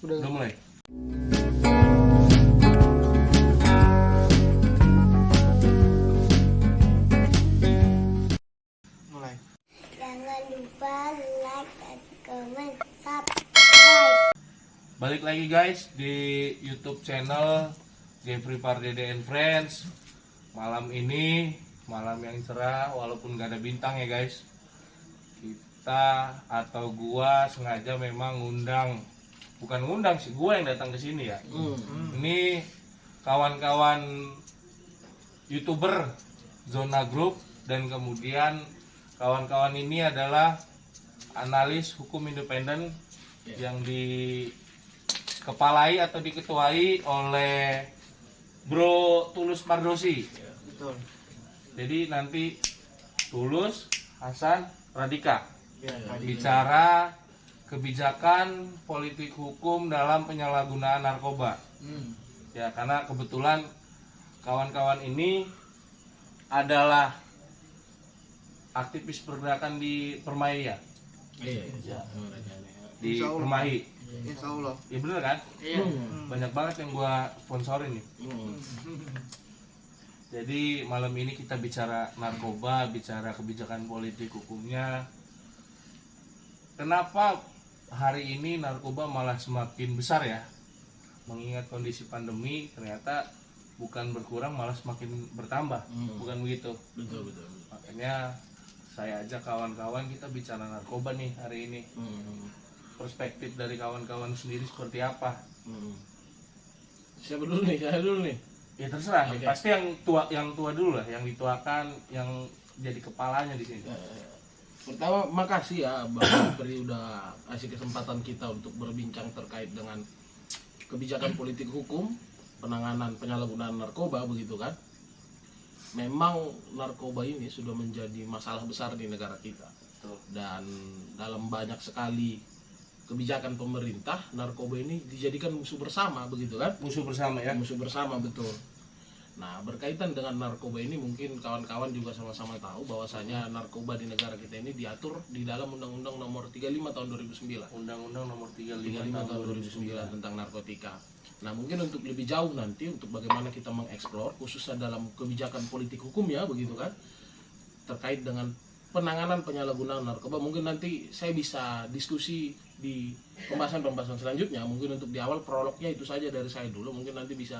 Udah mulai. Mulai. Jangan lupa like dan comment subscribe. Balik lagi guys di YouTube channel Jeffrey Pardede and Friends. Malam ini malam yang cerah walaupun gak ada bintang ya guys. Kita atau gua sengaja memang bukan ngundang sih, gua yang datang ke sini ya. Ini kawan-kawan YouTuber Zona Group dan kemudian kawan-kawan ini adalah analis hukum independen yang dikepalai atau diketuai oleh Bro Tulus Mardosi. Betul. Jadi nanti Tulus, Hasan, Radika Ya, tadi. bicara kebijakan politik hukum dalam penyalahgunaan narkoba. Ya, karena kebetulan kawan-kawan ini adalah aktivis pergerakan di Permai ya, di Insya Allah. Permai. Insya Allah. Ya bener kan? Banyak banget yang gua sponsorin nih. Jadi malam ini kita bicara narkoba, bicara kebijakan politik hukumnya. Kenapa hari ini narkoba malah semakin besar ya? Mengingat kondisi pandemi ternyata bukan berkurang malah semakin bertambah. Bukan begitu? Betul. Makanya saya ajak kawan-kawan kita bicara narkoba nih hari ini. Perspektif dari kawan-kawan sendiri seperti apa? Siapa dulu nih? Saya dulu nih. Ya terserah. Oke. Pasti yang tua dulu lah, yang dituakan, yang jadi kepalanya di sini. Pertama, makasih ya Bang Jeffrey udah kasih kesempatan kita untuk berbincang terkait dengan kebijakan politik hukum, penanganan penyalahgunaan narkoba begitu kan. Memang narkoba ini sudah menjadi masalah besar di negara kita. Betul. Dan dalam banyak sekali kebijakan pemerintah, narkoba ini dijadikan musuh bersama begitu kan. Musuh bersama ya. Musuh bersama, betul. Nah, berkaitan dengan narkoba ini mungkin kawan-kawan juga sama-sama tahu bahwasanya narkoba di negara kita ini diatur di dalam Undang-Undang Nomor 35 tahun 2009. Undang-Undang Nomor 35 35 tahun 2009 tentang narkotika. Nah, mungkin untuk lebih jauh nanti untuk bagaimana kita mengeksplor khususnya dalam kebijakan politik hukum ya begitu kan, terkait dengan penanganan penyalahgunaan narkoba, mungkin nanti saya bisa diskusi di pembahasan-pembahasan selanjutnya. Mungkin untuk di awal prolognya itu saja dari saya dulu, mungkin nanti bisa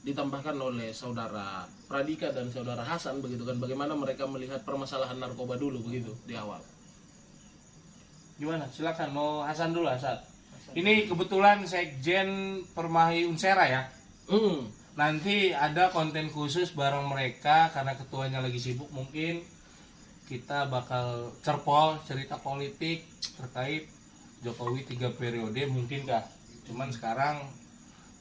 ditambahkan oleh saudara Pradika dan saudara Hasan begitu kan, bagaimana mereka melihat permasalahan narkoba dulu begitu di awal. Gimana? Silakan mau Hasan dulu, Hasan. Ini kebetulan Sekjen Permai Unsera ya. Nanti ada konten khusus bareng mereka karena ketuanya lagi sibuk, mungkin kita bakal cerpol cerita politik terkait Jokowi 3 periode mungkinkah. Cuman sekarang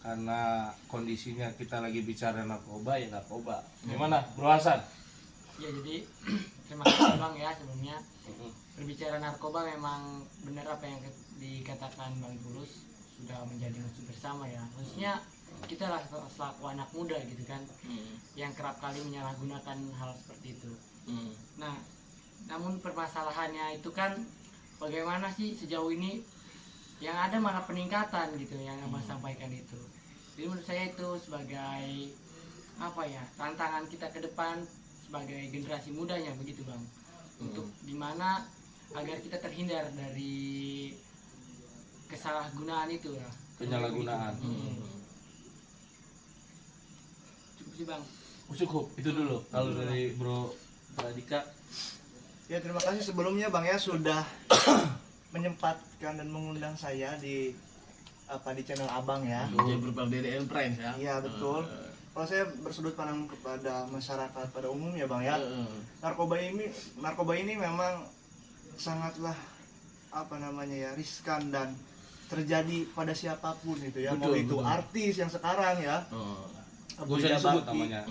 karena kondisinya kita lagi bicara narkoba ya narkoba. Gimana Bro Hasan? Ya jadi terima kasih Bang ya sebelumnya. Berbicara narkoba memang benar apa yang dikatakan Bang Tulus, sudah menjadi musuh bersama ya. Khususnya kita lah selaku anak muda gitu kan, yang kerap kali menyalahgunakan hal seperti itu. Nah, namun permasalahannya itu kan bagaimana sih sejauh ini yang ada malah peningkatan gitu yang Abang sampaikan itu. Jadi menurut saya itu sebagai apa ya, tantangan kita ke depan sebagai generasi mudanya begitu Bang. Untuk gimana agar kita terhindar dari kesalahgunaan itu ya. Penyalahgunaan. Cukup sih Bang. Cukup itu dulu. Kalau dari Bro Pradika. Ya, terima kasih sebelumnya Bang ya sudah menyempatkan dan mengundang saya di channel Abang ya. Jeffrey Pardede and Friends ya. Iya, betul. Kalau saya bersudut pandang kepada masyarakat pada umumnya Bang ya. Narkoba ini memang sangatlah riskan dan terjadi pada siapapun gitu ya. Mau itu artis yang sekarang ya. Gue usah disebut namanya.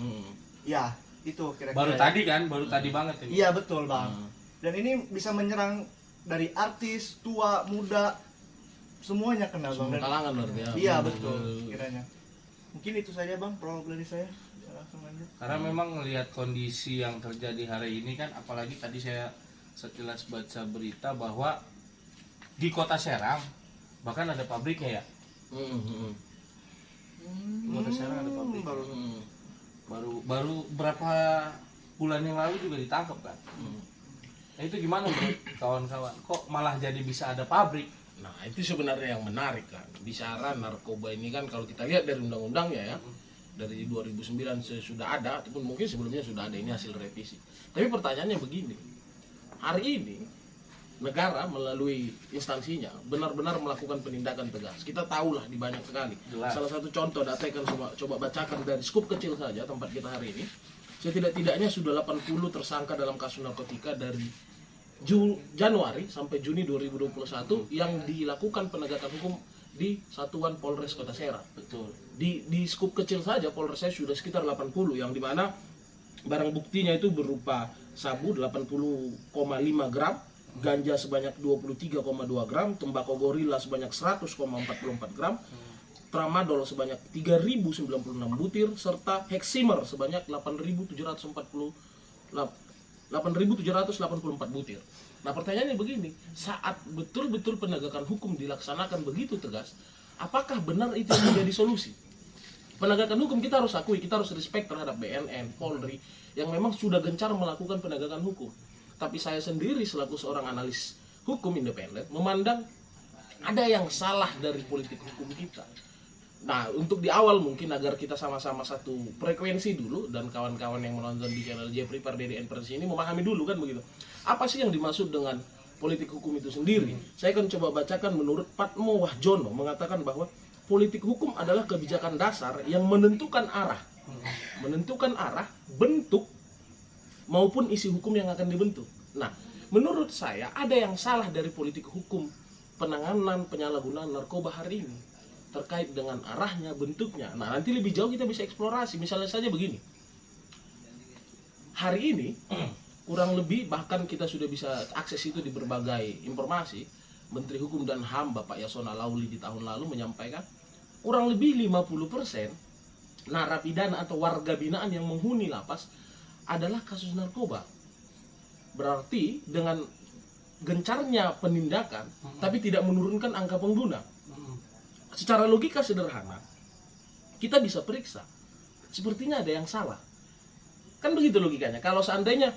Ya, itu kira-kira. Baru ya. tadi kan, baru tadi banget ini. Iya, betul Bang. Dan ini bisa menyerang dari artis, tua, muda, semuanya kena Bang. Semua kalangan berarti ya. Iya, betul kiranya. Mungkin itu saja Bang prolog dari saya. Langsung lanjut. Karena memang melihat kondisi yang terjadi hari ini kan, apalagi tadi saya sekilas baca berita bahwa di kota Serang bahkan ada pabriknya ya. Kota Serang ada pabrik. Baru berapa bulan yang lalu juga ditangkap kan. Nah itu gimana bro kawan-kawan? Kok malah jadi bisa ada pabrik? Nah itu sebenarnya yang menarik kan. Bicara narkoba ini kan kalau kita lihat dari undang-undangnya ya, dari 2009 sudah ada, ataupun mungkin sebelumnya sudah ada, ini hasil revisi. Tapi pertanyaannya begini, hari ini negara melalui instansinya benar-benar melakukan penindakan tegas. Kita tahulah di banyak sekali. Jelas. Salah satu contoh data yang coba bacakan dari skup kecil saja tempat kita hari ini. Setidak-tidaknya sudah 80 tersangka dalam kasus narkotika dari Januari sampai Juni 2021 yang dilakukan penegakan hukum di Satuan Polres Kota Serang. Betul. Di skup kecil saja Polres saya sudah sekitar 80, yang dimana barang buktinya itu berupa sabu 80,5 gram, ganja sebanyak 23,2 gram, tembakau gorila sebanyak 100,44 gram, tramadol sebanyak 3.096 butir, serta heximer sebanyak 8.784 butir. Nah pertanyaannya begini, saat betul-betul penegakan hukum dilaksanakan begitu tegas, apakah benar itu yang menjadi solusi? Penegakan hukum kita harus akui, kita harus respect terhadap BNN, Polri, yang memang sudah gencar melakukan penegakan hukum. Tapi saya sendiri selaku seorang analis hukum independen memandang ada yang salah dari politik hukum kita. Nah, untuk di awal mungkin agar kita sama-sama satu frekuensi dulu, dan kawan-kawan yang menonton di channel Jeffrey Pardede Persi ini memahami dulu kan begitu. Apa sih yang dimaksud dengan politik hukum itu sendiri? Saya akan coba bacakan menurut Patmo Wahjono mengatakan bahwa politik hukum adalah kebijakan dasar yang menentukan arah, bentuk maupun isi hukum yang akan dibentuk. Nah, menurut saya ada yang salah dari politik hukum penanganan penyalahgunaan narkoba hari ini terkait dengan arahnya, bentuknya. Nah, nanti lebih jauh kita bisa eksplorasi. Misalnya saja begini. Hari ini kurang lebih bahkan kita sudah bisa akses itu di berbagai informasi. Menteri Hukum dan HAM Bapak Yasona Lauli di tahun lalu menyampaikan kurang lebih 50% narapidana atau warga binaan yang menghuni lapas adalah kasus narkoba. Berarti dengan gencarnya penindakan tapi tidak menurunkan angka pengguna. Secara logika sederhana kita bisa periksa, sepertinya ada yang salah. Kan begitu logikanya. Kalau seandainya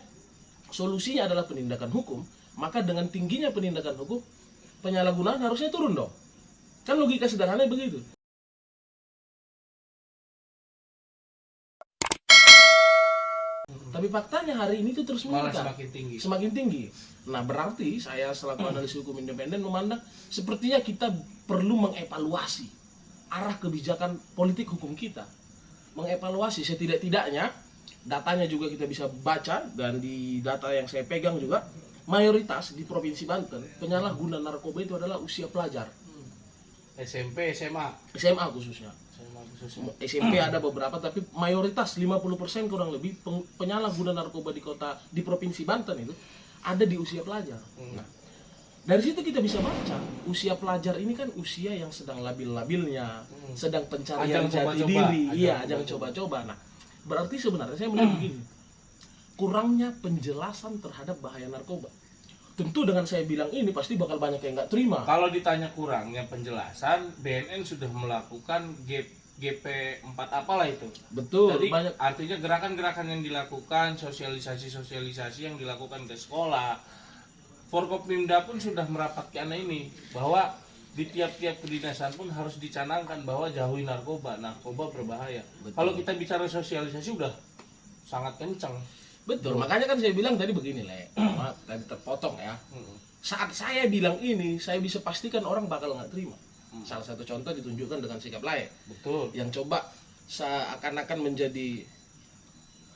solusinya adalah penindakan hukum, maka dengan tingginya penindakan hukum, penyalahgunaan harusnya turun dong. Kan logika sederhana begitu. Tapi faktanya hari ini itu terus Malah meningkat. Semakin tinggi. Nah, berarti saya selaku analis hukum independen memandang sepertinya kita perlu mengevaluasi arah kebijakan politik hukum kita. Mengevaluasi setidak-tidaknya datanya juga kita bisa baca, dan di data yang saya pegang juga mayoritas di Provinsi Banten penyalahguna narkoba itu adalah usia pelajar. SMP, SMA khususnya. SMP ada beberapa, tapi mayoritas 50% kurang lebih penyalahguna narkoba di Provinsi Banten itu ada di usia pelajar. Nah, dari situ kita bisa baca usia pelajar ini kan usia yang sedang labil-labilnya, sedang pencarian jati diri, ajang coba-coba. Nah, berarti sebenarnya saya melihat begini, kurangnya penjelasan terhadap bahaya narkoba. Tentu dengan saya bilang ini pasti bakal banyak yang nggak terima. Kalau ditanya kurangnya penjelasan, BNN sudah melakukan GP4 apalah itu. Betul. Jadi banyak. artinya gerakan-gerakan yang dilakukan, sosialisasi yang dilakukan ke sekolah. Forkopimda pun sudah merapat ke ini bahwa di tiap-tiap kedinasan pun harus dicanangkan bahwa jauhi narkoba berbahaya. Betul. Kalau kita bicara sosialisasi udah sangat kencang. Betul, makanya kan saya bilang tadi begini, maaf tadi terpotong ya. Saat saya bilang ini, saya bisa pastikan orang bakal nggak terima. Salah satu contoh ditunjukkan dengan sikap Lae. Betul. Yang coba seakan-akan menjadi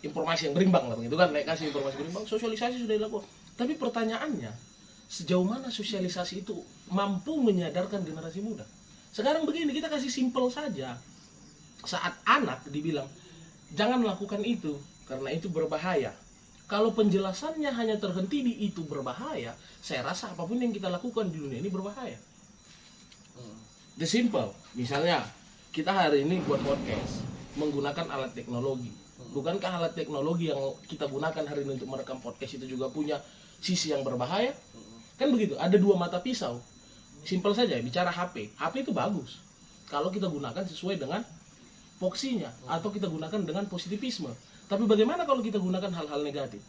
informasi yang berimbang lah begitu kan, Lae kasih informasi berimbang, sosialisasi sudah dilakukan. Tapi pertanyaannya, sejauh mana sosialisasi itu mampu menyadarkan generasi muda? Sekarang begini, kita kasih simpel saja. Saat anak dibilang, jangan lakukan itu, karena itu berbahaya. Kalau penjelasannya hanya terhenti di itu berbahaya, saya rasa apapun yang kita lakukan di dunia ini berbahaya. The simple. Misalnya, kita hari ini buat podcast, menggunakan alat teknologi. Bukankah alat teknologi yang kita gunakan hari ini untuk merekam podcast itu juga punya sisi yang berbahaya? Kan begitu, ada dua mata pisau. Simpel saja, bicara HP. HP itu bagus. kalau kita gunakan sesuai dengan poksinya atau kita gunakan dengan positivisme. Tapi bagaimana kalau kita gunakan hal-hal negatif?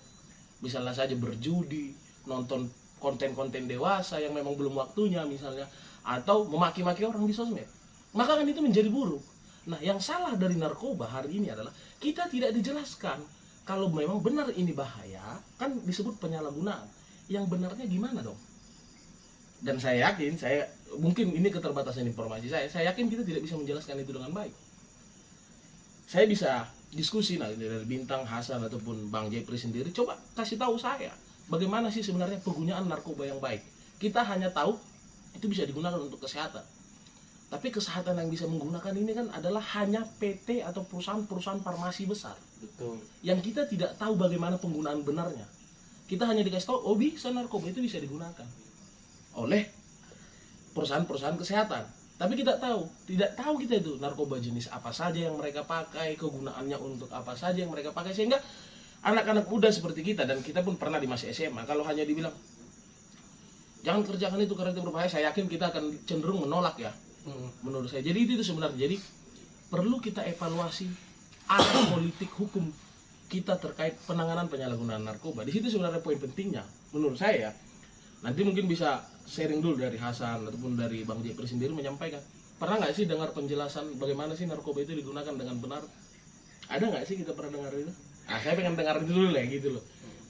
Misalnya saja berjudi, nonton konten-konten dewasa yang memang belum waktunya misalnya, atau memaki-maki orang di sosmed. Maka kan itu menjadi buruk. Nah, yang salah dari narkoba hari ini adalah kita tidak dijelaskan kalau memang benar ini bahaya, kan disebut penyalahgunaan. Yang benarnya gimana dong? Dan saya yakin, mungkin ini keterbatasan informasi saya yakin kita tidak bisa menjelaskan itu dengan baik. Saya bisa diskusi dari Bintang, Hasan ataupun Bang Jepri sendiri, coba kasih tahu saya bagaimana sih sebenarnya penggunaan narkoba yang baik. Kita hanya tahu itu bisa digunakan untuk kesehatan. Tapi kesehatan yang bisa menggunakan ini kan adalah hanya PT atau perusahaan-perusahaan farmasi besar. Betul. Yang kita tidak tahu bagaimana penggunaan benarnya. Kita hanya dikasih tahu, oh bisa narkoba itu bisa digunakan oleh perusahaan-perusahaan kesehatan. Tapi tidak tahu kita itu narkoba jenis apa saja yang mereka pakai, kegunaannya untuk apa saja yang mereka pakai, sehingga anak-anak muda seperti kita, dan kita pun pernah di masa SMA, kalau hanya dibilang jangan kerjakan itu karena itu berbahaya, saya yakin kita akan cenderung menolak ya. Menurut saya. Jadi itu sebenarnya. Jadi perlu kita evaluasi arah politik hukum kita terkait penanganan penyalahgunaan narkoba. Di situ sebenarnya poin pentingnya menurut saya. Nanti mungkin bisa sharing dulu dari Hasan ataupun dari Bang Jepri sendiri menyampaikan. Pernah nggak sih dengar penjelasan bagaimana sih narkoba itu digunakan dengan benar? Ada nggak sih kita pernah dengar itu? Saya pengen dengar itu dulu ya gitu loh.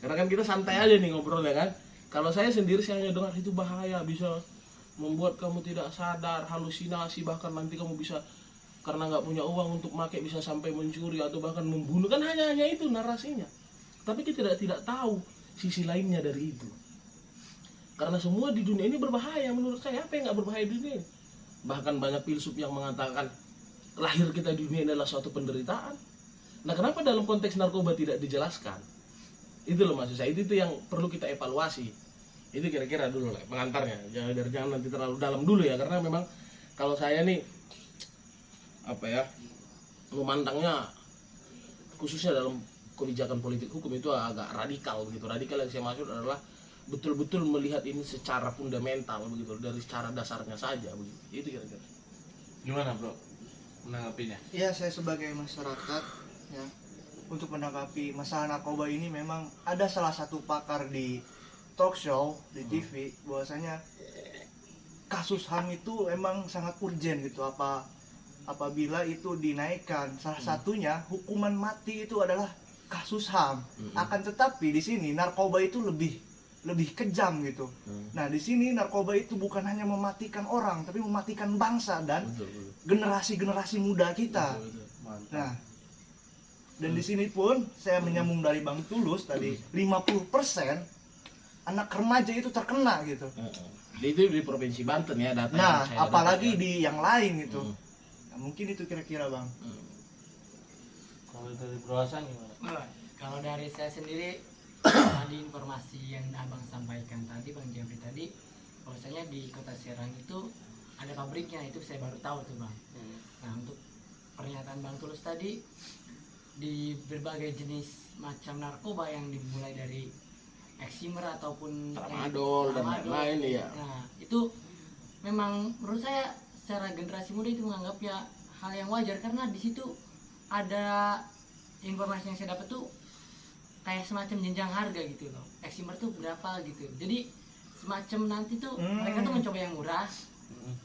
Karena kan kita santai aja nih ngobrol ya kan. Kalau saya sendiri saya hanya dengar itu bahaya, bisa membuat kamu tidak sadar, halusinasi, bahkan nanti kamu bisa karena nggak punya uang untuk pakai bisa sampai mencuri atau bahkan membunuh, kan hanya itu narasinya. Tapi kita tidak tahu sisi lainnya dari itu. Karena semua di dunia ini berbahaya menurut saya. Apa yang nggak berbahaya di dunia ini? Bahkan banyak filsuf yang mengatakan lahir kita di dunia adalah suatu penderitaan. Nah, kenapa dalam konteks narkoba tidak dijelaskan? Itu loh maksud saya. Itu yang perlu kita evaluasi. Itu kira-kira dulu lah pengantarnya. Jangan nanti terlalu dalam dulu ya, karena memang kalau saya nih memandangnya khususnya dalam kebijakan politik hukum itu agak radikal begitu. Radikal yang saya maksud adalah betul-betul melihat ini secara fundamental begitu, dari secara dasarnya saja begitu. Itu kira-kira. Gimana bro menanggapinya? Ya, saya sebagai masyarakat ya, untuk menanggapi masalah narkoba ini memang ada salah satu pakar di talk show di TV bahwasanya kasus HAM itu emang sangat urgent gitu, apabila itu dinaikkan. Salah satunya hukuman mati itu adalah kasus HAM. Akan tetapi di sini narkoba itu lebih kejam gitu. Nah, di sini narkoba itu bukan hanya mematikan orang, tapi mematikan bangsa dan generasi-generasi muda kita. Nah, dan di sini pun saya menyambung dari Bang Tulus tadi, 50% anak remaja itu terkena gitu. Itu di Provinsi Banten ya data. Nah, apalagi di yang lain gitu. Nah, mungkin itu kira-kira Bang. Kalau dari Bro Hasan gimana? Kalau dari saya sendiri, tadi informasi yang abang sampaikan tadi, Bang Jeffrey tadi, bahwasanya di Kota Serang itu ada pabriknya, itu saya baru tahu tuh Bang. Nah, untuk pernyataan Bang Tulus tadi, di berbagai jenis macam narkoba yang dimulai dari eksimer ataupun tramadol dan lain-lain ya. Nah, itu memang menurut saya secara generasi muda itu menganggap ya hal yang wajar, karena di situ ada informasi yang saya dapat tuh kayak semacam jenjang harga gitu loh. Eksimer tuh berapa gitu. Jadi semacam nanti tuh mereka tuh mencoba yang murah,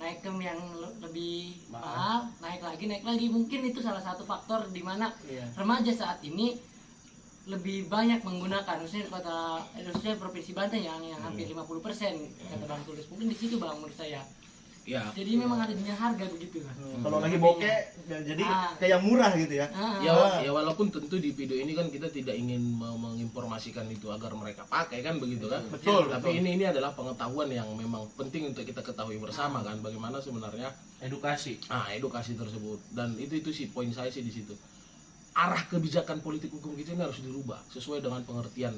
naik ke yang lebih mahal, naik lagi. Mungkin itu salah satu faktor di mana remaja saat ini lebih banyak menggunakan, khususnya Provinsi Banten yang hampir 50% kata Bang Tulus. Mungkin di situ Bang menurut saya. Ya. Jadi memang ada jenjang harga begitu lah. Kalau lagi bokeh jadi kayak murah gitu ya. Ya walaupun tentu di video ini kan kita tidak ingin menginformasikan itu agar mereka pakai kan begitu kan. Betul. Tapi ini adalah pengetahuan yang memang penting untuk kita ketahui bersama kan, bagaimana sebenarnya Edukasi. edukasi tersebut. Dan itu sih poin saya sih di situ. Arah kebijakan politik hukum kita ini harus dirubah sesuai dengan pengertian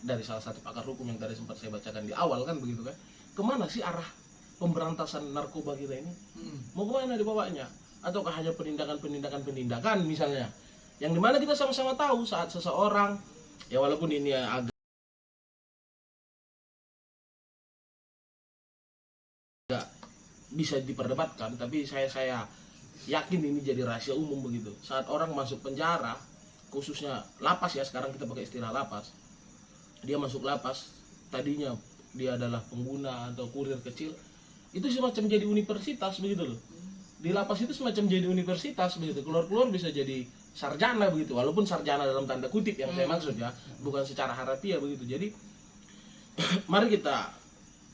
dari salah satu pakar hukum yang tadi sempat saya bacakan di awal kan begitu kan. Kemana sih arah pemberantasan narkoba kita ini? Mau kemana dibawanya? Ataukah hanya penindakan misalnya yang dimana kita sama-sama tahu saat seseorang, ya walaupun ini agak bisa diperdebatkan, tapi saya yakin ini jadi rahasia umum begitu. Saat orang masuk penjara, khususnya lapas ya, sekarang kita pakai istilah lapas, dia masuk lapas, tadinya dia adalah pengguna atau kurir kecil, itu semacam jadi universitas begitu loh. Di lapas itu semacam jadi universitas begitu, keluar bisa jadi sarjana begitu, walaupun sarjana dalam tanda kutip yang saya maksud ya, bukan secara harafiah begitu. Jadi mari kita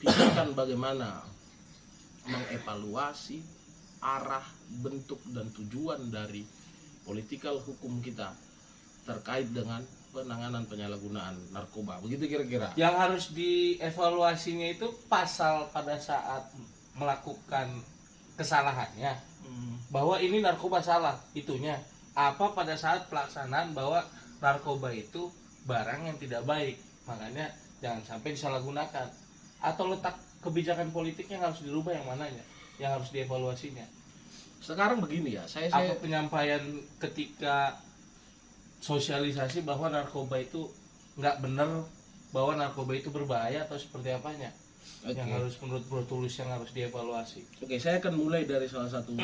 pikirkan bagaimana mengevaluasi arah, bentuk dan tujuan dari politikal hukum kita terkait dengan penanganan penyalahgunaan narkoba, begitu kira-kira. Yang harus dievaluasinya itu pasal pada saat melakukan kesalahannya, bahwa ini narkoba salah, itunya. Apa pada saat pelaksanaan bahwa narkoba itu barang yang tidak baik, makanya jangan sampai disalahgunakan. Atau letak kebijakan politiknya yang harus dirubah, yang mananya, yang harus dievaluasinya. Sekarang begini ya, saya Apa penyampaian ketika sosialisasi bahwa narkoba itu nggak benar, bahwa narkoba itu berbahaya, atau seperti apanya? Yang harus menurut Bro Tulus yang harus dievaluasi. Oke, saya akan mulai dari salah satu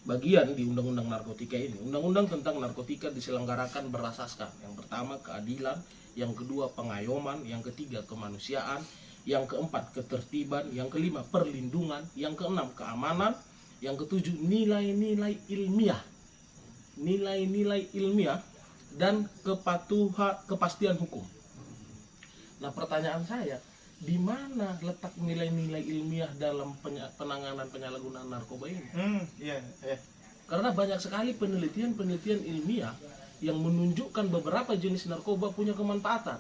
bagian di Undang-Undang Narkotika ini. Undang-Undang tentang narkotika diselenggarakan berasaskan yang pertama keadilan, yang kedua pengayoman, yang ketiga kemanusiaan, yang keempat ketertiban, yang kelima perlindungan, yang keenam keamanan, yang ketujuh nilai-nilai ilmiah. Nilai-nilai ilmiah dan kepastian hukum. Nah, pertanyaan saya, di mana letak nilai-nilai ilmiah dalam penanganan penyalahgunaan narkoba ini? Iya. Karena banyak sekali penelitian-penelitian ilmiah yang menunjukkan beberapa jenis narkoba punya kemanfaatan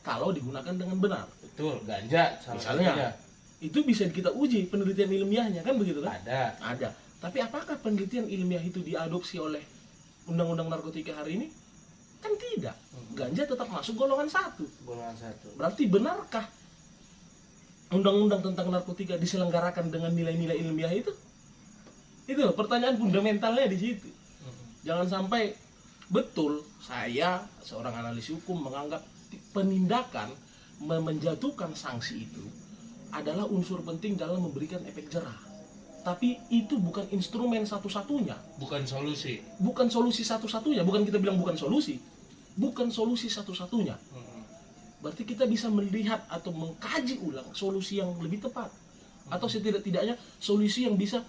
kalau digunakan dengan benar. Betul, ganja Misalnya, itu bisa kita uji penelitian ilmiahnya, kan begitu kan? ada. Tapi apakah penelitian ilmiah itu diadopsi oleh Undang-Undang Narkotika hari ini? Kan tidak. Ganja tetap masuk golongan 1. Golongan 1. Berarti benarkah Undang-Undang tentang narkotika diselenggarakan dengan nilai-nilai ilmiah itu? Itu pertanyaan fundamentalnya di situ. Jangan sampai betul saya seorang analis hukum menganggap penindakan menjatuhkan sanksi itu adalah unsur penting dalam memberikan efek jerah. Tapi itu bukan instrumen satu-satunya. Bukan solusi. Bukan solusi satu-satunya. Bukan kita bilang bukan solusi. Bukan solusi satu-satunya. Berarti kita bisa melihat atau mengkaji ulang solusi yang lebih tepat, atau setidak-tidaknya solusi yang bisa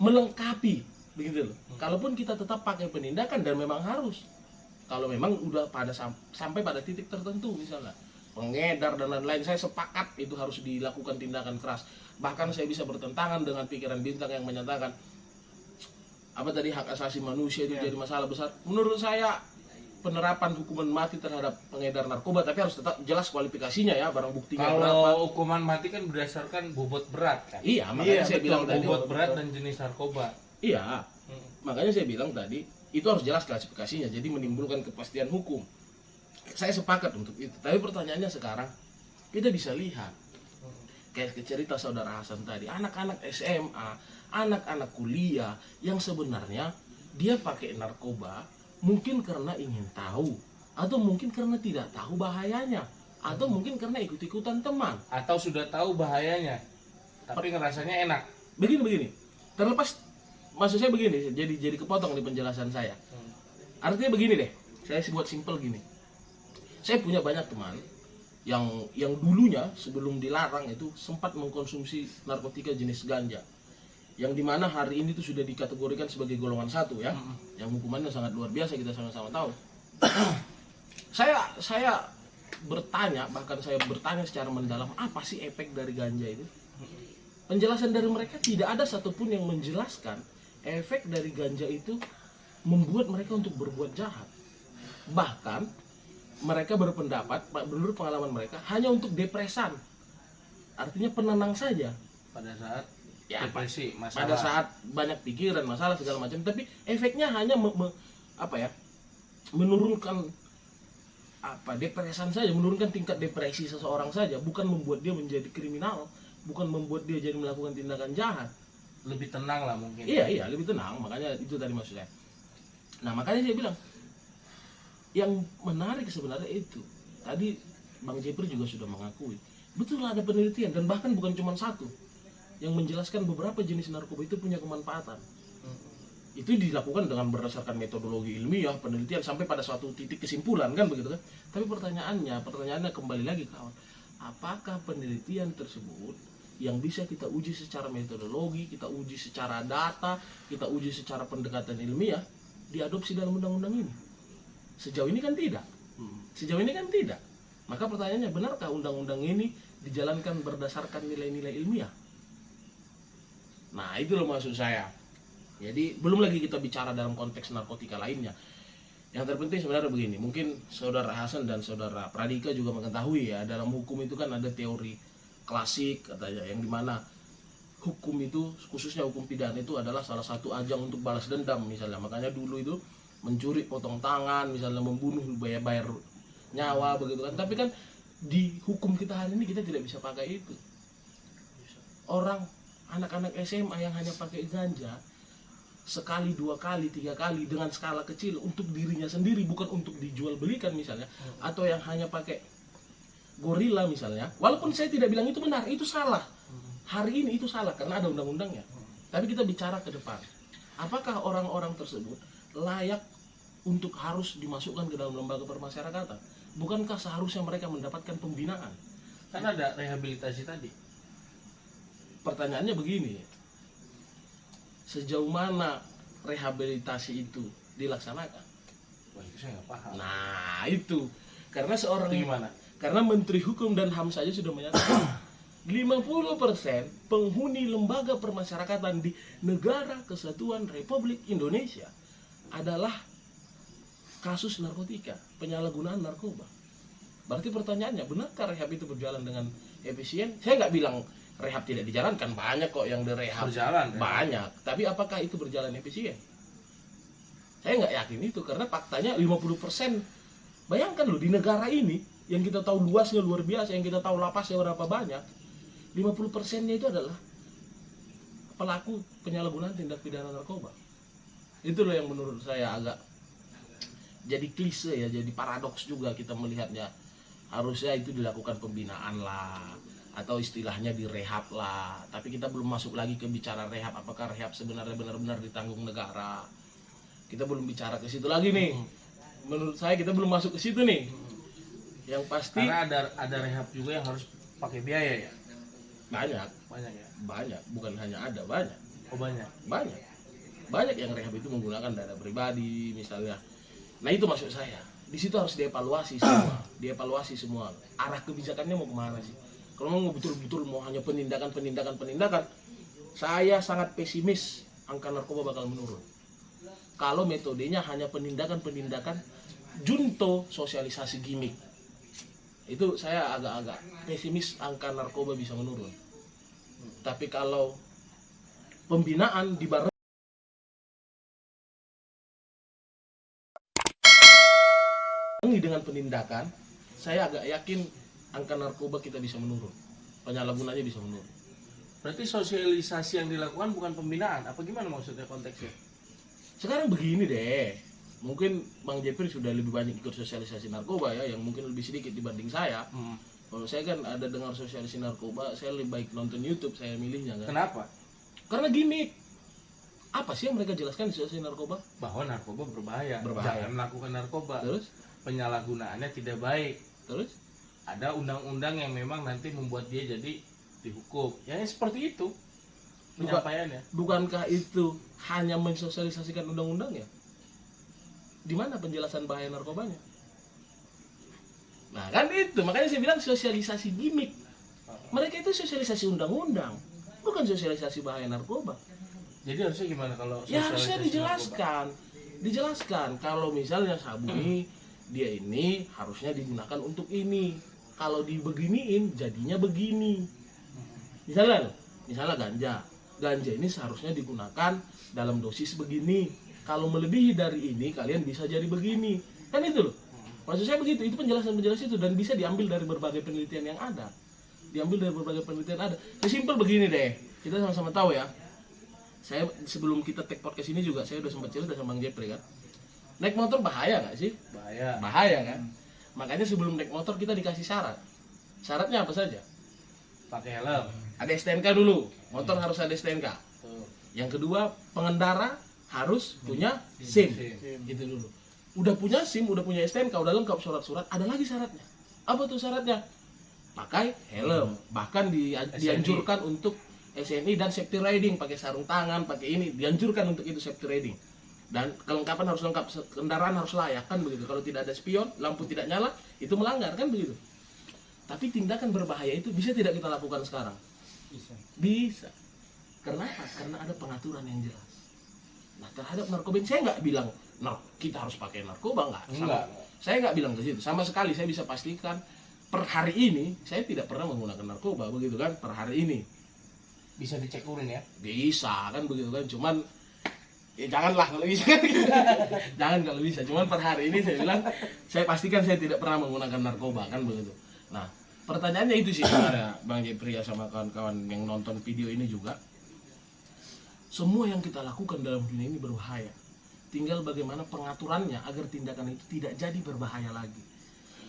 melengkapi begitu loh. Kalaupun kita tetap pakai penindakan, dan memang harus, kalau memang udah sampai pada titik tertentu, misalnya pengedar dan lain-lain, saya sepakat itu harus dilakukan tindakan keras. Bahkan saya bisa bertentangan dengan pikiran Bintang yang menyatakan apa tadi, hak asasi manusia itu jadi masalah besar. Menurut saya penerapan hukuman mati terhadap pengedar narkoba, tapi harus tetap jelas kualifikasinya ya, barang buktinya berapa. Kalau hukuman mati kan berdasarkan bobot berat kan. Iya, makanya saya bilang tadi bobot berat dan jenis narkoba. Iya, makanya saya bilang tadi itu harus jelas klasifikasinya, jadi menimbulkan kepastian hukum. Saya sepakat untuk itu. Tapi pertanyaannya sekarang, kita bisa lihat kayak cerita saudara Hasan tadi, anak-anak SMA, anak-anak kuliah yang sebenarnya dia pakai narkoba mungkin karena ingin tahu, atau mungkin karena tidak tahu bahayanya, atau mungkin karena ikut-ikutan teman, atau sudah tahu bahayanya tapi ngerasanya enak. Begini, terlepas, maksud saya begini, jadi kepotong di penjelasan saya. Artinya begini deh, saya buat simpel gini. Saya punya banyak teman yang dulunya sebelum dilarang itu sempat mengkonsumsi narkotika jenis ganja, yang dimana hari ini itu sudah dikategorikan sebagai golongan 1 ya, yang hukumannya sangat luar biasa, kita sama-sama tahu. Saya bertanya, bahkan saya bertanya secara mendalam, apa sih efek dari ganja itu? Penjelasan dari mereka tidak ada satupun yang menjelaskan efek dari ganja itu membuat mereka untuk berbuat jahat. Bahkan mereka berpendapat, menurut pengalaman mereka, hanya untuk depresan, artinya penenang saja Pada saat ya, depresi, masalah. pada saat banyak pikiran, masalah segala macam, tapi efeknya hanya menurunkan depresan saja, menurunkan tingkat depresi seseorang saja, bukan membuat dia menjadi kriminal, bukan membuat dia jadi melakukan tindakan jahat. Lebih tenang lah mungkin. Iya, lebih tenang, makanya itu tadi maksud saya. Nah, makanya saya bilang yang menarik sebenarnya itu tadi Bang Jepri juga sudah mengakui, betul ada penelitian, dan bahkan bukan cuma 1. yang menjelaskan beberapa jenis narkoba itu punya kemanfaatan. Itu dilakukan dengan berdasarkan metodologi ilmiah, penelitian sampai pada suatu titik kesimpulan kan begitu kan. Tapi pertanyaannya kembali lagi kawan, apakah penelitian tersebut yang bisa kita uji secara metodologi, kita uji secara data, kita uji secara pendekatan ilmiah diadopsi dalam undang-undang ini? Sejauh ini kan tidak. Maka pertanyaannya, benarkah undang-undang ini dijalankan berdasarkan nilai-nilai ilmiah? Nah, itu loh maksud saya. Jadi belum lagi kita bicara dalam konteks narkotika lainnya. Yang terpenting sebenarnya begini, mungkin saudara Hasan dan saudara Pradika juga mengetahui ya, dalam hukum itu kan ada teori klasik katanya, yang dimana hukum itu, khususnya hukum pidana itu adalah salah satu ajang untuk balas dendam misalnya. Makanya dulu itu mencuri potong tangan, misalnya membunuh bayar nyawa begitu kan. Tapi kan di hukum kita hari ini kita tidak bisa pakai itu. Orang anak-anak SMA yang hanya pakai ganja sekali, 2 kali, 3 kali dengan skala kecil untuk dirinya sendiri, bukan untuk dijual belikan misalnya, atau yang hanya pakai gorila misalnya, walaupun saya tidak bilang itu benar, itu salah. Hari ini itu salah karena ada undang-undangnya. Tapi kita bicara ke depan, apakah orang-orang tersebut layak untuk harus dimasukkan ke dalam lembaga permasyarakatan? Bukankah seharusnya mereka mendapatkan pembinaan? Kan ada rehabilitasi tadi. Pertanyaannya begini, sejauh mana rehabilitasi itu dilaksanakan? Wah, itu saya nggak paham. Nah itu, karena seorang Itu gimana? Karena Menteri Hukum dan HAM saja sudah menyatakan 50% penghuni lembaga permasyarakatan di Negara Kesatuan Republik Indonesia adalah kasus narkotika, penyalahgunaan narkoba. Berarti pertanyaannya, benarkah rehab itu berjalan dengan efisien? Saya nggak bilang rehab tidak dijalankan, banyak kok yang direhab. Berjalan, ya? Banyak, tapi apakah itu berjalan efisien? Saya nggak yakin itu, karena faktanya 50%. Bayangkan loh, di negara ini yang kita tahu luasnya luar biasa, yang kita tahu lapasnya berapa banyak, 50%-nya itu adalah pelaku penyalahgunaan tindak pidana narkoba. Itu loh yang menurut saya agak jadi klise ya, jadi paradoks juga kita melihatnya. Harusnya itu dilakukan pembinaan lah, atau istilahnya direhab lah. Tapi kita belum masuk lagi ke bicara rehab, apakah rehab sebenarnya benar-benar ditanggung negara. Kita belum bicara ke situ lagi nih. Menurut saya kita belum masuk ke situ nih. Yang pasti Karena ada rehab juga yang harus pakai biaya ya. banyak Ya. banyak, bukan hanya ada, banyak Oh, banyak. banyak yang rehab itu menggunakan dana pribadi misalnya. Nah itu maksud saya, di situ harus dievaluasi semua arah kebijakannya mau kemana sih. Kalau mau betul-betul mau hanya penindakan, saya sangat pesimis angka narkoba bakal menurun. Kalau metodenya hanya penindakan junto sosialisasi gimmick, itu saya agak-agak pesimis angka narkoba bisa menurun. Tapi kalau pembinaan dibarengi dengan penindakan, saya agak yakin angka narkoba kita bisa menurun, penyalahgunaannya bisa menurun. Berarti sosialisasi yang dilakukan bukan pembinaan, apa gimana maksudnya konteksnya? Sekarang begini deh, mungkin Bang Jepri sudah lebih banyak ikut sosialisasi narkoba ya, yang mungkin lebih sedikit dibanding saya. Kalau saya kan ada dengar sosialisasi narkoba, saya lebih baik nonton YouTube, saya milihnya kan. Kenapa? Karena gimmick. Apa sih yang mereka jelaskan di sosialisasi narkoba? Bahwa narkoba berbahaya. Berbahaya. Jangan melakukan narkoba. Terus? Penyalahgunaannya tidak baik. Terus? Ada undang-undang yang memang nanti membuat dia jadi dihukum. Ya seperti itu penyampaiannya. Bukankah itu hanya mensosialisasikan undang-undang ya? Di mana penjelasan bahaya narkobanya? Nah kan itu, makanya saya bilang sosialisasi gimmick. Mereka itu sosialisasi undang-undang, bukan sosialisasi bahaya narkoba. Jadi harusnya gimana kalau Ya harusnya sosialisasi narkoba? dijelaskan kalau misalnya sabu ini dia ini harusnya digunakan untuk ini. Kalau dibeginiin jadinya begini. Misalnya ganja ini seharusnya digunakan dalam dosis begini. Kalau melebihi dari ini kalian bisa jadi begini. Kan itu loh. Maksud saya begitu, itu penjelasan itu dan bisa diambil dari berbagai penelitian yang ada. Sesimpel begini deh. Kita sama-sama tahu ya. Saya sebelum kita take podcast ini juga saya udah sempat cerita sama Bang Jepri kan. Naik motor bahaya nggak sih? Bahaya kan. Makanya sebelum naik motor kita dikasih syarat. Syaratnya apa saja? Pakai helm. ada STNK dulu, motor harus ada STNK. Yang kedua, pengendara harus punya SIM. Gitu dulu. Udah punya SIM, udah punya STNK, udah lengkap surat-surat, ada lagi syaratnya. Apa tuh syaratnya? Pakai helm. Bahkan dianjurkan untuk SNI dan safety riding, pakai sarung tangan, pakai ini, dianjurkan untuk itu safety riding. Dan kelengkapan harus lengkap, kendaraan harus layak kan begitu. Kalau tidak ada spion, lampu tidak nyala, itu melanggar kan begitu. Tapi tindakan berbahaya itu bisa tidak kita lakukan sekarang? Bisa. Karena apa? Karena ada pengaturan yang jelas. Nah, terhadap narkoba saya nggak bilang kita harus pakai narkoba, enggak. Saya nggak bilang ke situ. Sama sekali saya bisa pastikan per hari ini saya tidak pernah menggunakan narkoba begitu kan, per hari ini. Bisa dicek urin ya? Bisa kan begitu kan, cuman ya janganlah kalau bisa kan. Jangan kalau bisa, cuman per hari ini saya bilang saya pastikan saya tidak pernah menggunakan narkoba kan begitu. Nah, pertanyaannya itu sih sebenarnya Bang Jepri sama kawan-kawan yang nonton video ini juga. Semua yang kita lakukan dalam dunia ini berbahaya. Tinggal bagaimana pengaturannya agar tindakan itu tidak jadi berbahaya lagi.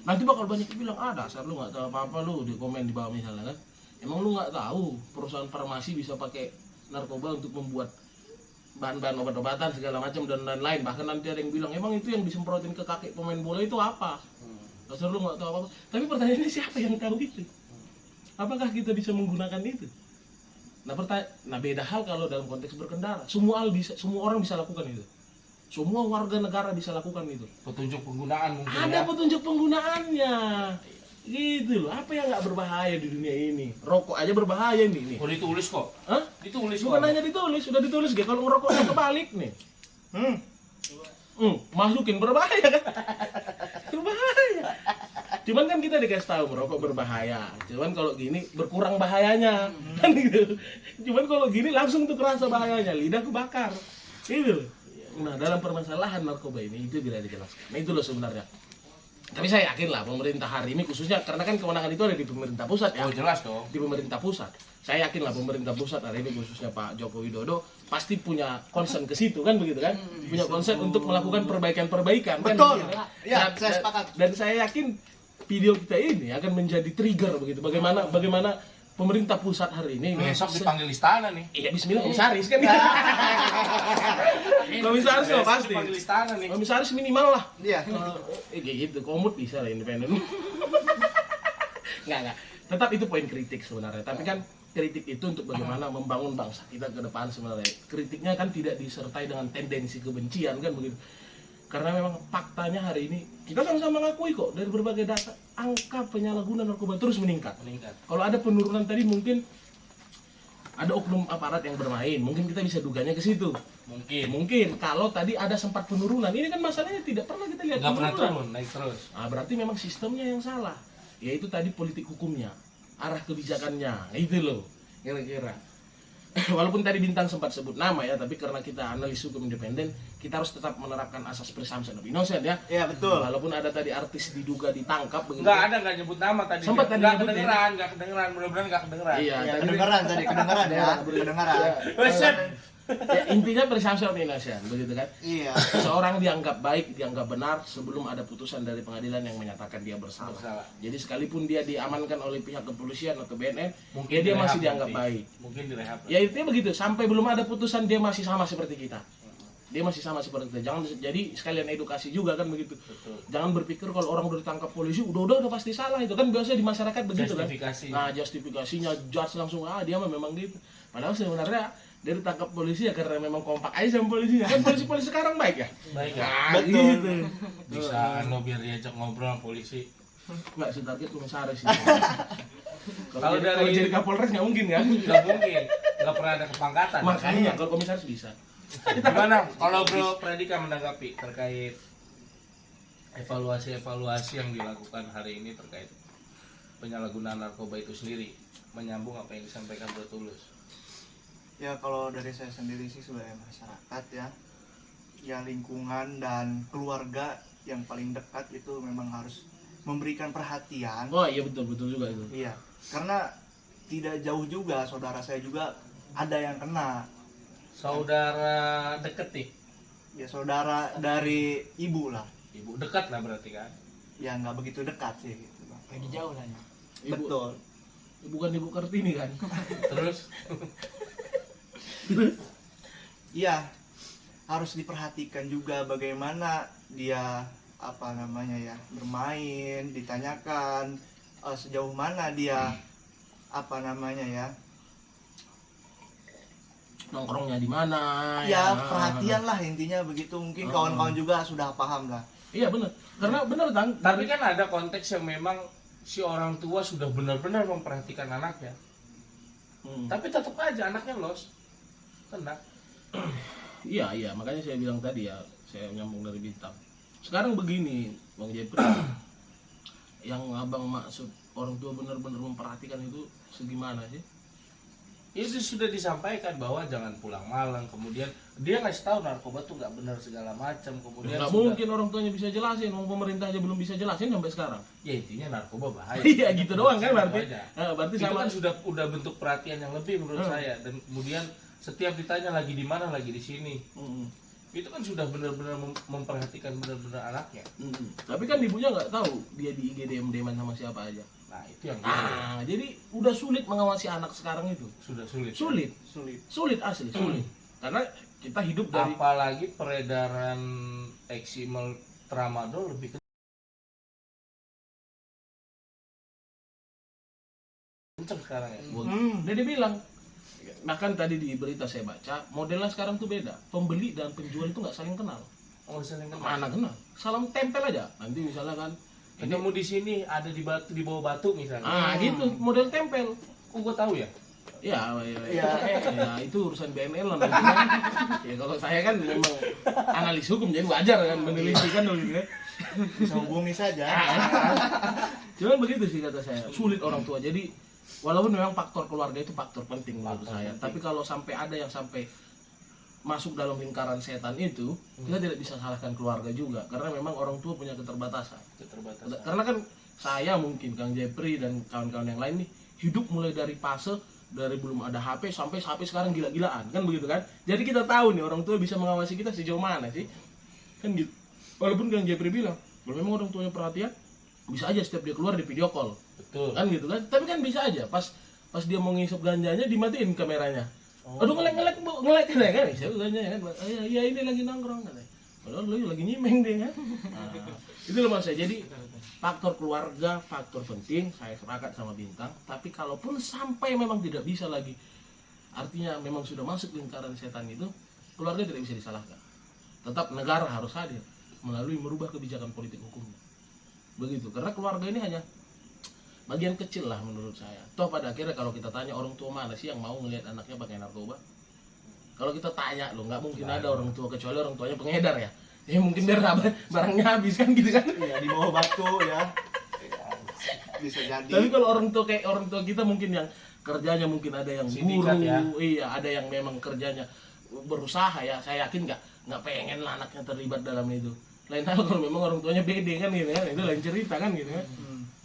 Nanti bakal banyak yang bilang, dasar lu nggak tahu apa-apa lu, di komen di bawah misalnya kan. Emang lu nggak tahu perusahaan farmasi bisa pakai narkoba untuk membuat bahan-bahan obat-obatan segala macam dan lain-lain. Bahkan nanti ada yang bilang, emang itu yang disemprotin ke kaki pemain bola itu apa? Dasar lu nggak tahu apa-apa. Tapi pertanyaannya siapa yang tahu itu? Apakah kita bisa menggunakan itu? Nah, beda hal kalau dalam konteks berkendara. Semua orang bisa lakukan itu. Semua warga negara bisa lakukan itu. Petunjuk penggunaan mungkin Ada ya? petunjuk penggunaannya. Gitu loh. Apa yang nggak berbahaya di dunia ini? Rokok aja berbahaya nih. Oh, ditulis kok. Hah? Ditulis kok. Bukan hanya ditulis, sudah ditulis. Kalau ngerokoknya kebalik nih. Masukin berbahaya kan? Berbahaya. Cuman kan kita dikasih tahu merokok berbahaya. Cuman kalau gini berkurang bahayanya. Kan gitu. Cuman kalau gini langsung tuh kerasa bahayanya, lidah kebakar. Gitu. Nah, dalam permasalahan narkoba ini itu tidak dijelaskan. Nah, itu loh sebenarnya. Tapi saya yakin lah pemerintah hari ini khususnya karena kan kewenangan itu ada di pemerintah pusat ya. Oh, jelas dong. Di pemerintah pusat. Saya yakin lah pemerintah pusat hari ini khususnya Pak Joko Widodo pasti punya concern ke situ kan begitu kan? Punya concern untuk melakukan perbaikan-perbaikan kan. Betul. Begitu. Ya, saya sepakat. Dan saya yakin video kita ini akan menjadi trigger begitu. Bagaimana pemerintah pusat hari ini Besok dipanggil istana nih. iya bismillah komisaris kan. Komisaris Besok pasti. dipanggil istana nih. Komisaris minimal lah. Iya. Gitu, komut bisa lah independen. Enggak. Tetap itu poin kritik sebenarnya. Tapi kan kritik itu untuk bagaimana membangun bangsa kita ke depan sebenarnya. Kritiknya kan tidak disertai dengan tendensi kebencian kan begitu. Karena memang faktanya hari ini kita sama-sama mengakui kok dari berbagai data angka penyalahgunaan narkoba terus meningkat. Kalau ada penurunan tadi mungkin ada oknum aparat yang bermain, mungkin kita bisa duganya ke situ. Mungkin kalau tadi ada sempat penurunan, ini kan masalahnya tidak pernah kita lihat Nggak pernah penurunan. turun, naik terus. Nah, berarti memang sistemnya yang salah. Yaitu tadi politik hukumnya, arah kebijakannya, itu loh kira-kira. Walaupun tadi Bintang sempat sebut nama ya, tapi karena kita analis hukum independen, kita harus tetap menerapkan asas presumption of innocence ya. Iya, betul. Walaupun ada tadi artis diduga ditangkap begitu. Nggak nyebut nama tadi. Sempat tadi nggak nyebutin. kedengeran, mudah-mudahan nggak kedengeran. Iya, Ya, tadi kedengaran tadi, kedengaran ya. Kedengaran. Weset. ya, intinya presumption of innocence begitu kan. Iya. Seorang dianggap baik, dianggap benar sebelum ada putusan dari pengadilan yang menyatakan dia bersalah. Bersalah. Jadi sekalipun dia diamankan oleh pihak kepolisian atau BNN, Mungkin ya dia direhab masih dianggap nanti. baik. Mungkin direhab. Ya intinya begitu, sampai belum ada putusan dia masih sama seperti kita. Dia masih sama seperti kita. Jangan jadi sekalian edukasi juga kan begitu. Betul. Jangan berpikir kalau orang udah ditangkap polisi udah pasti salah, itu kan biasanya di masyarakat begitu kan. Justifikasi. Nah, justifikasinya judge langsung dia memang gitu. Padahal sebenarnya dia ditangkap polisi ya karena memang kompak aja sama polisinya. Kan polisi sekarang baik ya? Baik ya. Nah, Betul. gitu. Bisa biar diajak ngobrol sama polisi. Enggak sih target komisaris sih. Kalau kalau dari- jadi Kapolres nggak mungkin kan? Nggak mungkin. Nggak pernah ada kepangkatan. Makanya kalau komisaris bisa. Gimana kalau Bro Pradika menanggapi terkait evaluasi yang dilakukan hari ini terkait penyalahgunaan narkoba itu sendiri, menyambung apa yang disampaikan Bro Tulus? Ya kalau dari saya sendiri sih sebagai masyarakat ya lingkungan dan keluarga yang paling dekat itu memang harus memberikan perhatian. Oh iya betul juga itu. Iya, karena tidak jauh juga saudara saya juga ada yang kena. Saudara deket nih, Ya saudara dari ibu lah. ibu dekat lah berarti kan? Ya nggak begitu dekat sih gitu, Bang. lagi jauh lah ya. Ibu, Betul. bukan Ibu Kartini kan. Terus Iya, harus diperhatikan juga bagaimana dia apa namanya ya bermain, ditanyakan sejauh mana dia apa namanya ya Nongkrongnya di mana ya perhatian lah intinya begitu. Mungkin kawan-kawan juga sudah paham lah. Iya benar, karena benar Tang. tapi kan ada konteks yang memang si orang tua sudah benar-benar memperhatikan anaknya. Tapi tetap aja anaknya los. Kena. Iya, makanya saya bilang tadi ya, saya nyambung dari Bintang. Sekarang begini, Bang Jepri, yang abang maksud orang tua benar-benar memperhatikan itu segimana sih? Itu sudah disampaikan bahwa jangan pulang malam, kemudian dia ngasih tahu narkoba tuh nggak benar segala macam, kemudian Nggak mungkin orang tuanya bisa jelasin, pemerintah aja belum bisa jelasin sampai sekarang. ya intinya narkoba bahaya. Iya gitu doang kan berarti. Aja. Berarti Itu sama. kan udah bentuk perhatian yang lebih menurut saya, dan kemudian setiap ditanya lagi di mana, lagi di sini, itu kan sudah benar-benar memperhatikan benar-benar anaknya. Tapi kan ibunya nggak tahu dia di IG DM-an sama siapa aja. Nah itu yang Jadi udah sulit mengawasi anak sekarang itu. sudah sulit. Sulit asli, sulit. Karena kita hidup dari Apalagi peredaran eksimal tramadol lebih kenceng sekarang ya. Dia bilang, bahkan tadi di berita saya baca, modelnya sekarang tuh beda. Pembeli dan penjual itu nggak saling kenal. Oh saling kenal. Mana kenal? Salam tempel aja. Nanti misalnya kan, Ketemu di sini, ada di batu, di bawah batu misalnya. gitu, model tempel. Oh gua tahu ya. Ya, itu urusan BNL lah nanti kan. Ya kalau saya kan memang analis hukum, jadi wajar kan meneliti kan gitu kan. Bisa hubungi saja. Cuman begitu sih kata saya, sulit orang tua. Jadi walaupun memang faktor keluarga itu faktor penting menurut saya, tapi kalau sampai ada yang sampai masuk dalam lingkaran setan itu, kita tidak bisa salahkan keluarga juga, karena memang orang tua punya keterbatasan. Karena kan saya mungkin Kang Jepri dan kawan-kawan yang lain nih hidup mulai dari fase dari belum ada HP sampai sekarang gila-gilaan kan begitu kan. Jadi kita tahu nih orang tua bisa mengawasi kita sejauh mana sih kan gitu. Walaupun Kang Jepri bilang kalau memang orang tuanya perhatian, bisa aja setiap dia keluar di video call. Betul. Kan gitu kan. Tapi kan bisa aja pas dia mau ngisep ganjanya dimatiin kameranya. Aduh ngelek kan, saya ganja kan. Iya ini lagi nongkrong kan. Padahal lu lagi nyimeng deh kan. Itu loh mas saya. Jadi faktor keluarga faktor penting, saya sepakat sama Bintang. Tapi kalaupun sampai memang tidak bisa lagi, artinya memang sudah masuk lingkaran setan itu, keluarga tidak bisa disalahkan. Tetap negara harus hadir melalui merubah kebijakan politik hukumnya. Begitu. Karena keluarga ini hanya bagian kecil lah menurut saya. Toh pada akhirnya kalau kita tanya orang tua mana sih yang mau ngelihat anaknya pakai narkoba? Kalau kita tanya loh, nggak mungkin ada orang tua kecuali orang tuanya pengedar ya. Ya mungkin biar barangnya habis kan gitu kan. Iya, di bawah batu ya. Bisa jadi. Tapi kalau orang tua kayak orang tua kita mungkin yang kerjanya mungkin ada yang Sindikat guru, ya. iya ada yang memang kerjanya berusaha ya. Saya yakin nggak pengen lah anaknya terlibat dalam itu. Lain hal kalau memang orang tuanya bede kan gitu kan, itu lain cerita kan gitu kan.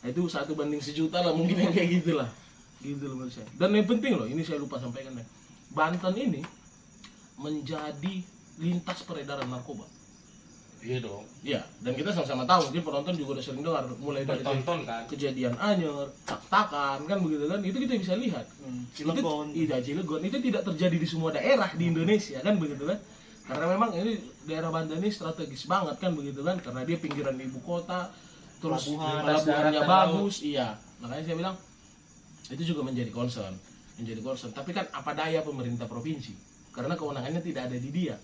Nah, itu 1 banding 1.000.000 lah mungkin yang kayak gitulah. Gitu loh menurut saya. Dan yang penting loh, ini saya lupa sampaikan ya. Banten ini menjadi lintas peredaran narkoba. Iya dong. Iya, dan kita sama-sama tahu, mungkin penonton juga udah sering dengar mulai dari Bertonton kan. kejadian Anyer, tak-takan kan begitu kan. Itu kita bisa lihat. Cilegon. Cilegon itu tidak terjadi di semua daerah di Indonesia kan begitu kan. Karena memang ini daerah Banten ini strategis banget kan begitu kan, karena dia pinggiran ibu kota, terus pelabuhannya bagus, iya. Makanya saya bilang itu juga menjadi concern. Tapi kan apa daya pemerintah provinsi? Karena kewenangannya tidak ada di dia.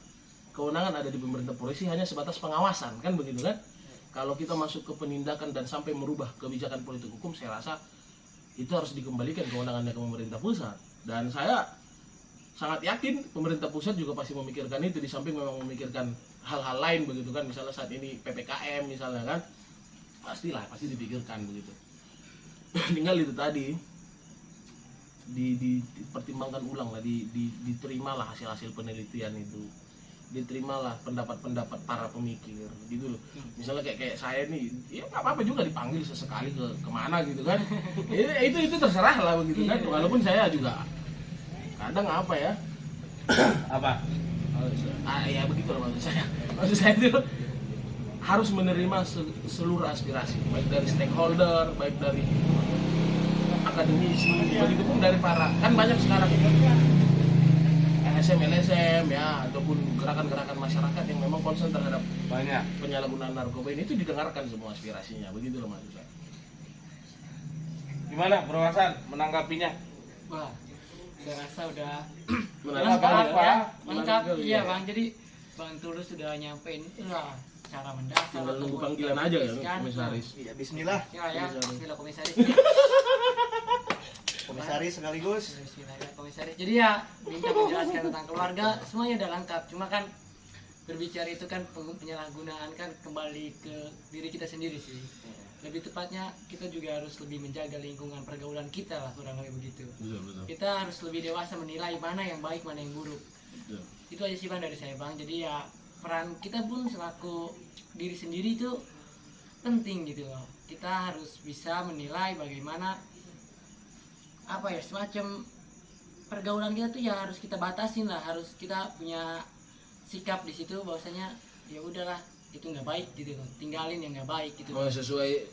Kewenangan ada di pemerintah provinsi hanya sebatas pengawasan kan begitu kan. Kalau kita masuk ke penindakan dan sampai merubah kebijakan politik hukum, saya rasa itu harus dikembalikan kewenangannya ke pemerintah pusat. Dan saya sangat yakin pemerintah pusat juga pasti memikirkan itu, di samping memang memikirkan hal-hal lain begitu kan. Misalnya saat ini PPKM misalnya kan, pasti dipikirkan begitu. Tinggal itu tadi dipertimbangkan ulang lah, diterimalah hasil penelitian itu, diterimalah pendapat para pemikir gitu loh. Misalnya kayak saya nih, ya nggak apa-apa juga dipanggil sesekali ke kemana gitu kan. itu terserah lah begitu kan. Walaupun saya juga kadang apa ya, ya begitu loh maksud saya itu harus menerima seluruh aspirasi, baik dari stakeholder, baik dari akademisi, begitu pun dari para, kan banyak sekarang LSM ya, ataupun gerakan-gerakan masyarakat yang memang konsen terhadap Banyak. penyalahgunaan narkoba ini, itu didengarkan semua aspirasinya, begitu loh maksud saya. Gimana Bro Hasan menanggapinya? Wah, saya rasa udah Menarik lengkap sekali, ya, Pak. lengkap. Menarik Iya sekali, bang, jadi Bang Tulus sudah nyampein itulah cara mendasar. Tinggal nunggu ataupun panggilan aja kan, kan. komisaris. Iya, bismillah. Ya, bismillah komisaris. Komisaris sekaligus. Bismillah ya komisaris. Jadi ya minta menjelaskan tentang keluarga, semuanya udah lengkap. Cuma kan berbicara itu kan penyalahgunaan kan kembali ke diri kita sendiri sih. Lebih tepatnya kita juga harus lebih menjaga lingkungan pergaulan kita lah, kurang lebih begitu. Betul. Kita harus lebih dewasa menilai mana yang baik mana yang buruk. Betul. Itu aja sih bang dari saya bang. Jadi ya peran kita pun selaku diri sendiri itu penting gitu loh. Kita harus bisa menilai bagaimana apa ya, semacam pergaulan kita tuh ya harus kita batasin lah, harus kita punya sikap di situ bahwasanya ya udahlah itu nggak baik gitu loh, tinggalin yang nggak baik gitu. Oh, sesuai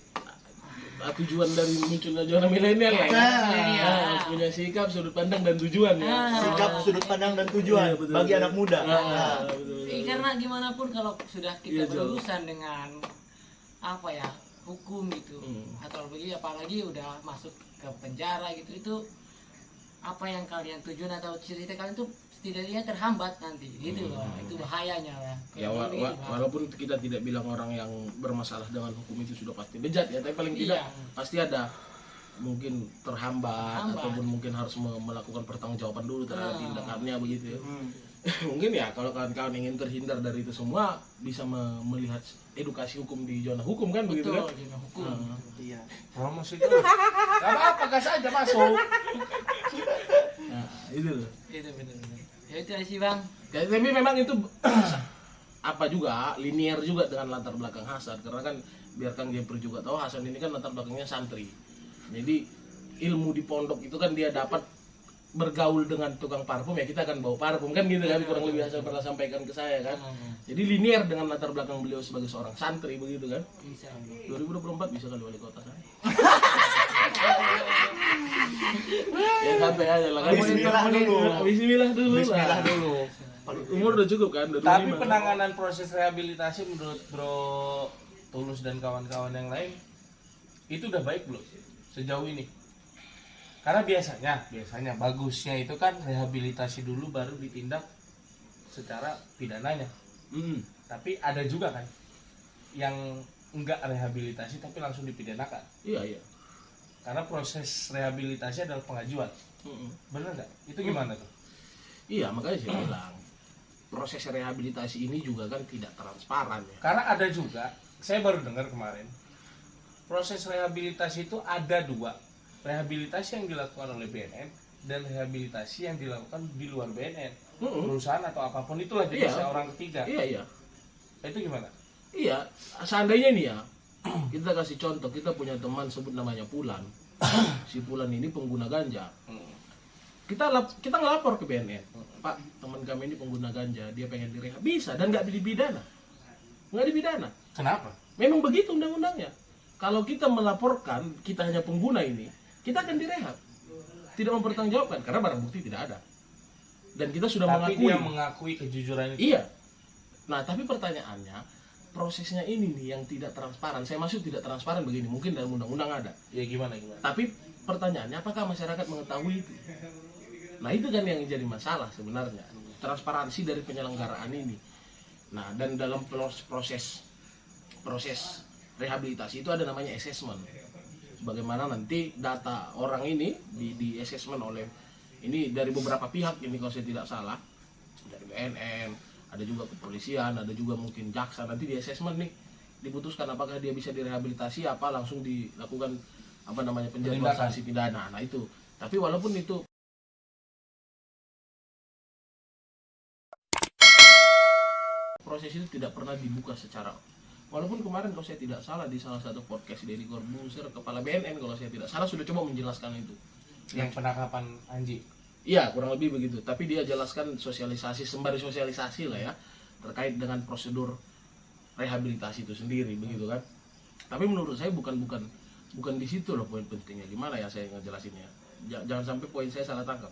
tujuan dari munculnya zona milenial ya. Iya. Punya sikap, sudut pandang dan tujuan ya. Sikap, sudut pandang dan tujuan Iya, betul, bagi betul. anak muda. Betul. Karena gimana pun kalau sudah Iya, kita Jo. berurusan dengan apa ya hukum gitu, atau apalagi udah masuk ke penjara gitu, itu apa yang kalian tujuan atau cerita kalian tuh setidaknya terhambat nanti gitu loh. Itu bahayanya lah. Ya walaupun kita tidak bilang orang yang bermasalah dengan hukum itu sudah pasti bejat ya, tapi paling tidak pasti ada mungkin terhambat ataupun mungkin harus melakukan pertanggungjawaban dulu terhadap tindakannya begitu ya. Mungkin ya kalau kawan-kawan ingin terhindar dari itu semua bisa melihat edukasi hukum di zona hukum kan begitu kan? Betul, zona hukum. Iya. Promosi dulu. Gak apa-apa, gas aja masuk. Nah, itu loh. Itu betul. Ya itu aja sih bang. Ya, tapi memang itu apa juga linear juga dengan latar belakang Hasan, karena kan biar Kang Jepri juga tahu Hasan ini kan latar belakangnya santri. Jadi ilmu di pondok itu kan dia dapat bergaul dengan tukang parfum, ya kita akan bawa parfum kan gitu kan, kurang lebih Hasan pernah sampaikan ke saya kan. Jadi linear dengan latar belakang beliau sebagai seorang santri begitu kan. Insya Allah. 2024 bisa kali wali kota kan. Ya santai aja lah kan. Bismillah dulu. Bismillah dulu. Bismillah dulu. Umur udah cukup kan? Udah Tapi 25. penanganan proses rehabilitasi menurut Bro Tulus dan kawan-kawan yang lain itu udah baik belum sejauh ini? Karena biasanya bagusnya itu kan rehabilitasi dulu baru ditindak secara pidananya. Tapi ada juga kan yang enggak rehabilitasi tapi langsung dipidanakan. Iya. Karena proses rehabilitasi adalah pengajuan. Bener nggak? Itu gimana tuh? Iya, makanya saya bilang proses rehabilitasi ini juga kan tidak transparan ya. Karena ada juga, saya baru dengar kemarin, proses rehabilitasi itu ada dua. Rehabilitasi yang dilakukan oleh BNN dan rehabilitasi yang dilakukan di luar BNN. Perusahaan atau apapun itulah jenisnya, orang ketiga. Iya. Itu gimana? Iya, seandainya nih ya, kita kasih contoh, kita punya teman sebut namanya Pulan. Si Pulan ini pengguna ganja. Kita ngelapor ke BNN, Pak, teman kami ini pengguna ganja, dia pengen direhab, bisa dan nggak dipidana. Kenapa? Memang begitu undang-undangnya. Kalau kita melaporkan kita hanya pengguna ini, kita akan direhab, tidak mempertanggungjawabkan karena barang bukti tidak ada. Dan kita sudah Tapi mengakui. dia mengakui kejujuran itu. Iya. Nah, tapi pertanyaannya, prosesnya ini nih yang tidak transparan. Saya maksud tidak transparan begini, mungkin dalam undang-undang ada. Ya gimana? Tapi pertanyaannya, apakah masyarakat mengetahui itu? Nah, itu kan yang jadi masalah sebenarnya. Transparansi dari penyelenggaraan ini. Nah, dan dalam proses rehabilitasi itu ada namanya assessment. Bagaimana nanti data orang ini di assessment oleh ini dari beberapa pihak ini kalau saya tidak salah, dari BNN, ada juga kepolisian, ada juga mungkin jaksa, nanti di assessment nih diputuskan apakah dia bisa direhabilitasi apa langsung dilakukan apa namanya penjatuhan sanksi pidana. Nah itu. Tapi walaupun itu proses itu tidak pernah dibuka secara, walaupun kemarin kalau saya tidak salah di salah satu podcast Deddy Corbuzier, kepala BNN kalau saya tidak salah sudah coba menjelaskan itu. Yang penangkapan Anji. Iya, kurang lebih begitu. Tapi dia jelaskan sosialisasi, sembari sosialisasi lah ya, terkait dengan prosedur rehabilitasi itu sendiri, begitu kan. Tapi menurut saya bukan bukan di situ loh poin pentingnya. Gimana ya saya ngejelasinnya? Jangan sampai poin saya salah tangkap.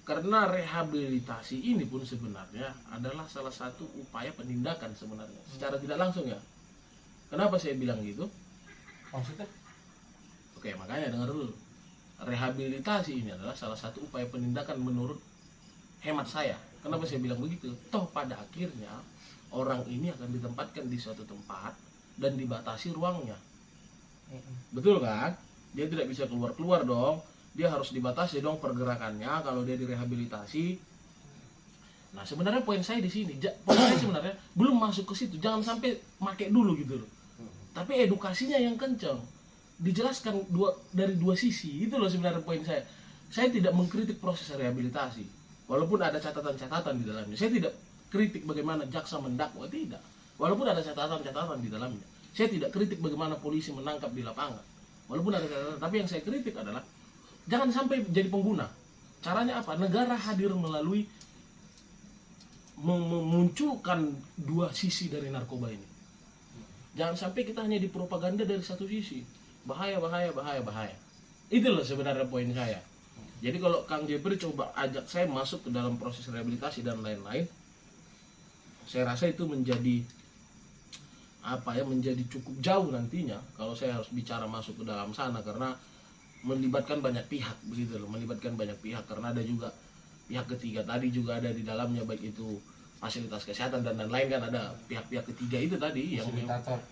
Karena rehabilitasi ini pun sebenarnya adalah salah satu upaya penindakan sebenarnya, secara tidak langsung ya. Kenapa saya bilang gitu? Maksudnya? Oke, makanya dengar dulu. Rehabilitasi ini adalah salah satu upaya penindakan menurut hemat saya. Kenapa saya bilang begitu? Toh pada akhirnya orang ini akan ditempatkan di suatu tempat dan dibatasi ruangnya. Betul kan? Dia tidak bisa keluar-keluar dong. Dia harus dibatasi dong pergerakannya kalau dia direhabilitasi. Nah, sebenarnya poin saya di sini, poin saya sebenarnya belum masuk ke situ. Jangan sampai make dulu gitu loh. Tapi edukasinya yang kencang. Dijelaskan dari dua sisi. Itu loh sebenarnya poin saya. Saya tidak mengkritik proses rehabilitasi. Walaupun ada catatan-catatan di dalamnya. Saya tidak kritik bagaimana jaksa mendakwa, tidak. Walaupun ada catatan-catatan di dalamnya. Saya tidak kritik bagaimana polisi menangkap di lapangan. Walaupun ada catatan, tapi yang saya kritik adalah jangan sampai jadi pengguna. Caranya apa? Negara hadir melalui memunculkan dua sisi dari narkoba ini. Jangan sampai kita hanya dipropaganda dari satu sisi. Bahaya. Itu loh sebenarnya poin saya. Jadi kalau Kang Jepri coba ajak saya masuk ke dalam proses rehabilitasi dan lain-lain, saya rasa itu menjadi menjadi cukup jauh nantinya kalau saya harus bicara masuk ke dalam sana, karena melibatkan banyak pihak begitu loh, melibatkan banyak pihak karena ada juga pihak ketiga tadi juga ada di dalamnya, baik itu fasilitas kesehatan dan lain-lain kan, ada pihak-pihak ketiga itu tadi yang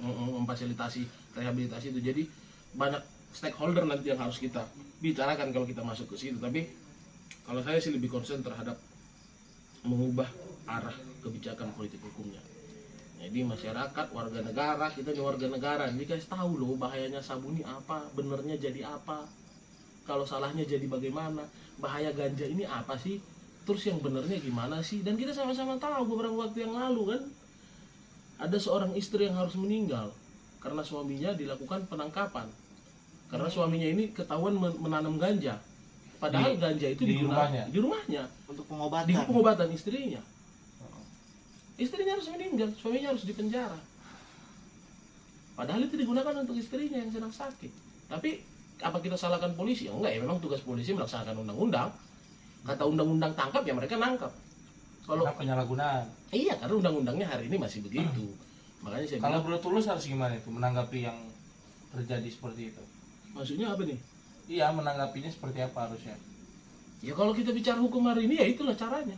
memfasilitasi rehabilitasi itu. Jadi banyak stakeholder nanti yang harus kita bicarakan kalau kita masuk ke situ. Tapi kalau saya sih lebih concern terhadap mengubah arah kebijakan politik hukumnya. Jadi masyarakat, warga negara, kita ini warga negara, dikasih tahu loh bahayanya sabu ini apa, benernya jadi apa, kalau salahnya jadi bagaimana, bahaya ganja ini apa sih, terus yang benernya gimana sih. Dan kita sama-sama tahu beberapa waktu yang lalu kan ada seorang istri yang harus meninggal karena suaminya dilakukan penangkapan, karena suaminya ini ketahuan menanam ganja, padahal ganja itu di rumahnya Untuk pengobatan. di pengobatan istrinya. Istrinya harus meninggal, suaminya harus dipenjara. Padahal itu digunakan untuk istrinya yang sedang sakit. Tapi apa kita salahkan polisi? Ya enggak, ya memang tugas polisi melaksanakan undang-undang. Kata undang-undang tangkap ya mereka nangkap. Kalau penyalahgunaan. Iya, karena undang-undangnya hari ini masih begitu. Makanya saya Kalau bilang, Bro Tulus harus gimana itu menanggapi yang terjadi seperti itu? maksudnya apa nih? Iya, menanggapinya seperti apa harusnya? Ya kalau kita bicara hukum hari ini ya itulah caranya.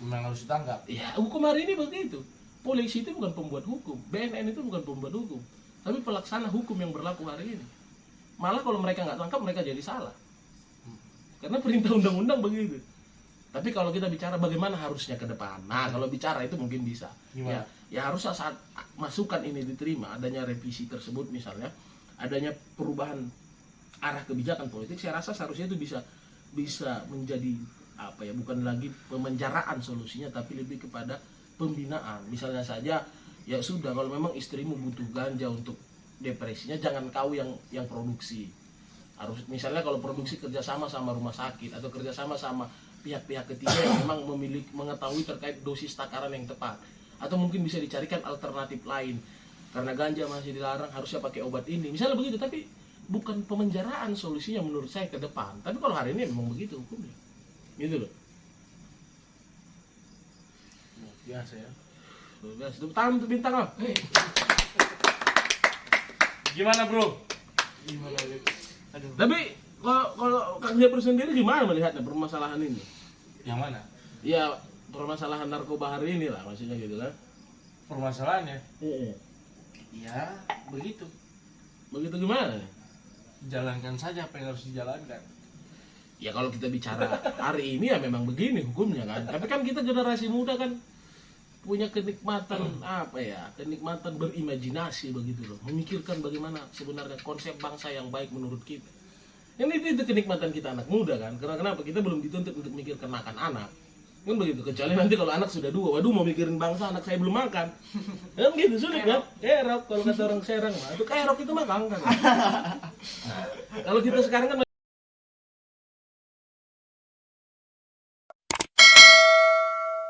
Memang harus ditangkap. Ya hukum hari ini begitu. Polisi itu bukan pembuat hukum, BNN itu bukan pembuat hukum, tapi pelaksana hukum yang berlaku hari ini. Malah kalau mereka nggak tangkap, mereka jadi salah. Karena perintah undang-undang begitu. Tapi kalau kita bicara bagaimana harusnya ke depan, nah kalau bicara itu mungkin bisa. Ya harus saat masukan ini diterima, adanya revisi tersebut misalnya, adanya perubahan arah kebijakan politik, saya rasa seharusnya itu bisa menjadi bukan lagi pemenjaraan solusinya, tapi lebih kepada pembinaan. Misalnya saja, ya sudah, kalau memang istrimu butuh ganja untuk depresinya, jangan kau yang produksi. Harus misalnya kalau produksi kerjasama sama rumah sakit atau kerjasama sama pihak-pihak ketiga yang memang mengetahui terkait dosis takaran yang tepat. Atau mungkin bisa dicarikan alternatif lain. Karena ganja masih dilarang, harusnya pakai obat ini. Misalnya begitu, tapi bukan pemenjaraan solusinya menurut saya ke depan. Tapi kalau hari ini memang begitu hukumnya. Gitu loh. Biasa ya. Biasa. Tepuk tangan untuk bintang lah. Gimana Bro? Gimana gitu? Aduh. Tapi kalau Kang Jepri sendiri gimana melihatnya permasalahan ini? Yang mana? Ya permasalahan narkoba hari ini lah maksudnya gitu kan. Permasalahannya? Ya begitu. Begitu gimana nih? Jalankan saja apa yang harus dijalankan. Ya kalau kita bicara hari ini ya memang begini hukumnya kan. Tapi kan kita generasi muda kan punya kenikmatan kenikmatan berimajinasi begitu loh. Memikirkan bagaimana sebenarnya konsep bangsa yang baik menurut kita. Ini itu kenikmatan kita anak muda kan. Karena kenapa? Kita belum dituntut untuk mikirkan makan anak. Kan begitu, kecuali nanti kalau anak sudah 2, waduh mau mikirin bangsa, anak saya belum makan. Kan gitu, sulit kan? Kerok, kalau kata orang Serang mah, itu kerok itu makan kan. Kalau kita sekarang kan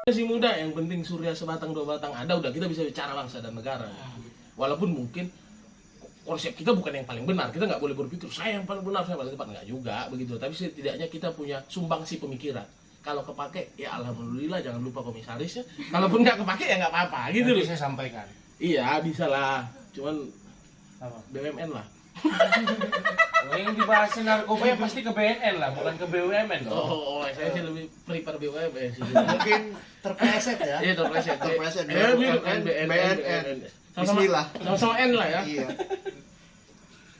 masih muda, yang penting surya sebatang 2 batang ada, udah kita bisa bicara bangsa dan negara. Walaupun mungkin konsep kita bukan yang paling benar, kita nggak boleh berpikir saya yang paling benar, saya paling tepat, nggak juga begitu. Tapi setidaknya kita punya sumbangsi pemikiran. Kalau kepake ya alhamdulillah, jangan lupa komisarisnya. Kalaupun nggak kepake ya nggak apa-apa gitu Nanti loh. saya sampaikan. Iya bisa lah, cuman Apa? BUMN lah. Oh, yang dibahas narkoba ya pasti ke BNN lah, bukan ke BUMN dong. Saya sih lebih prefer BUMN sih. Mungkin terpleset ya. Iya terpleset. Terpleset. BNN. Bismillah. Sama-sama N lah ya. Iya.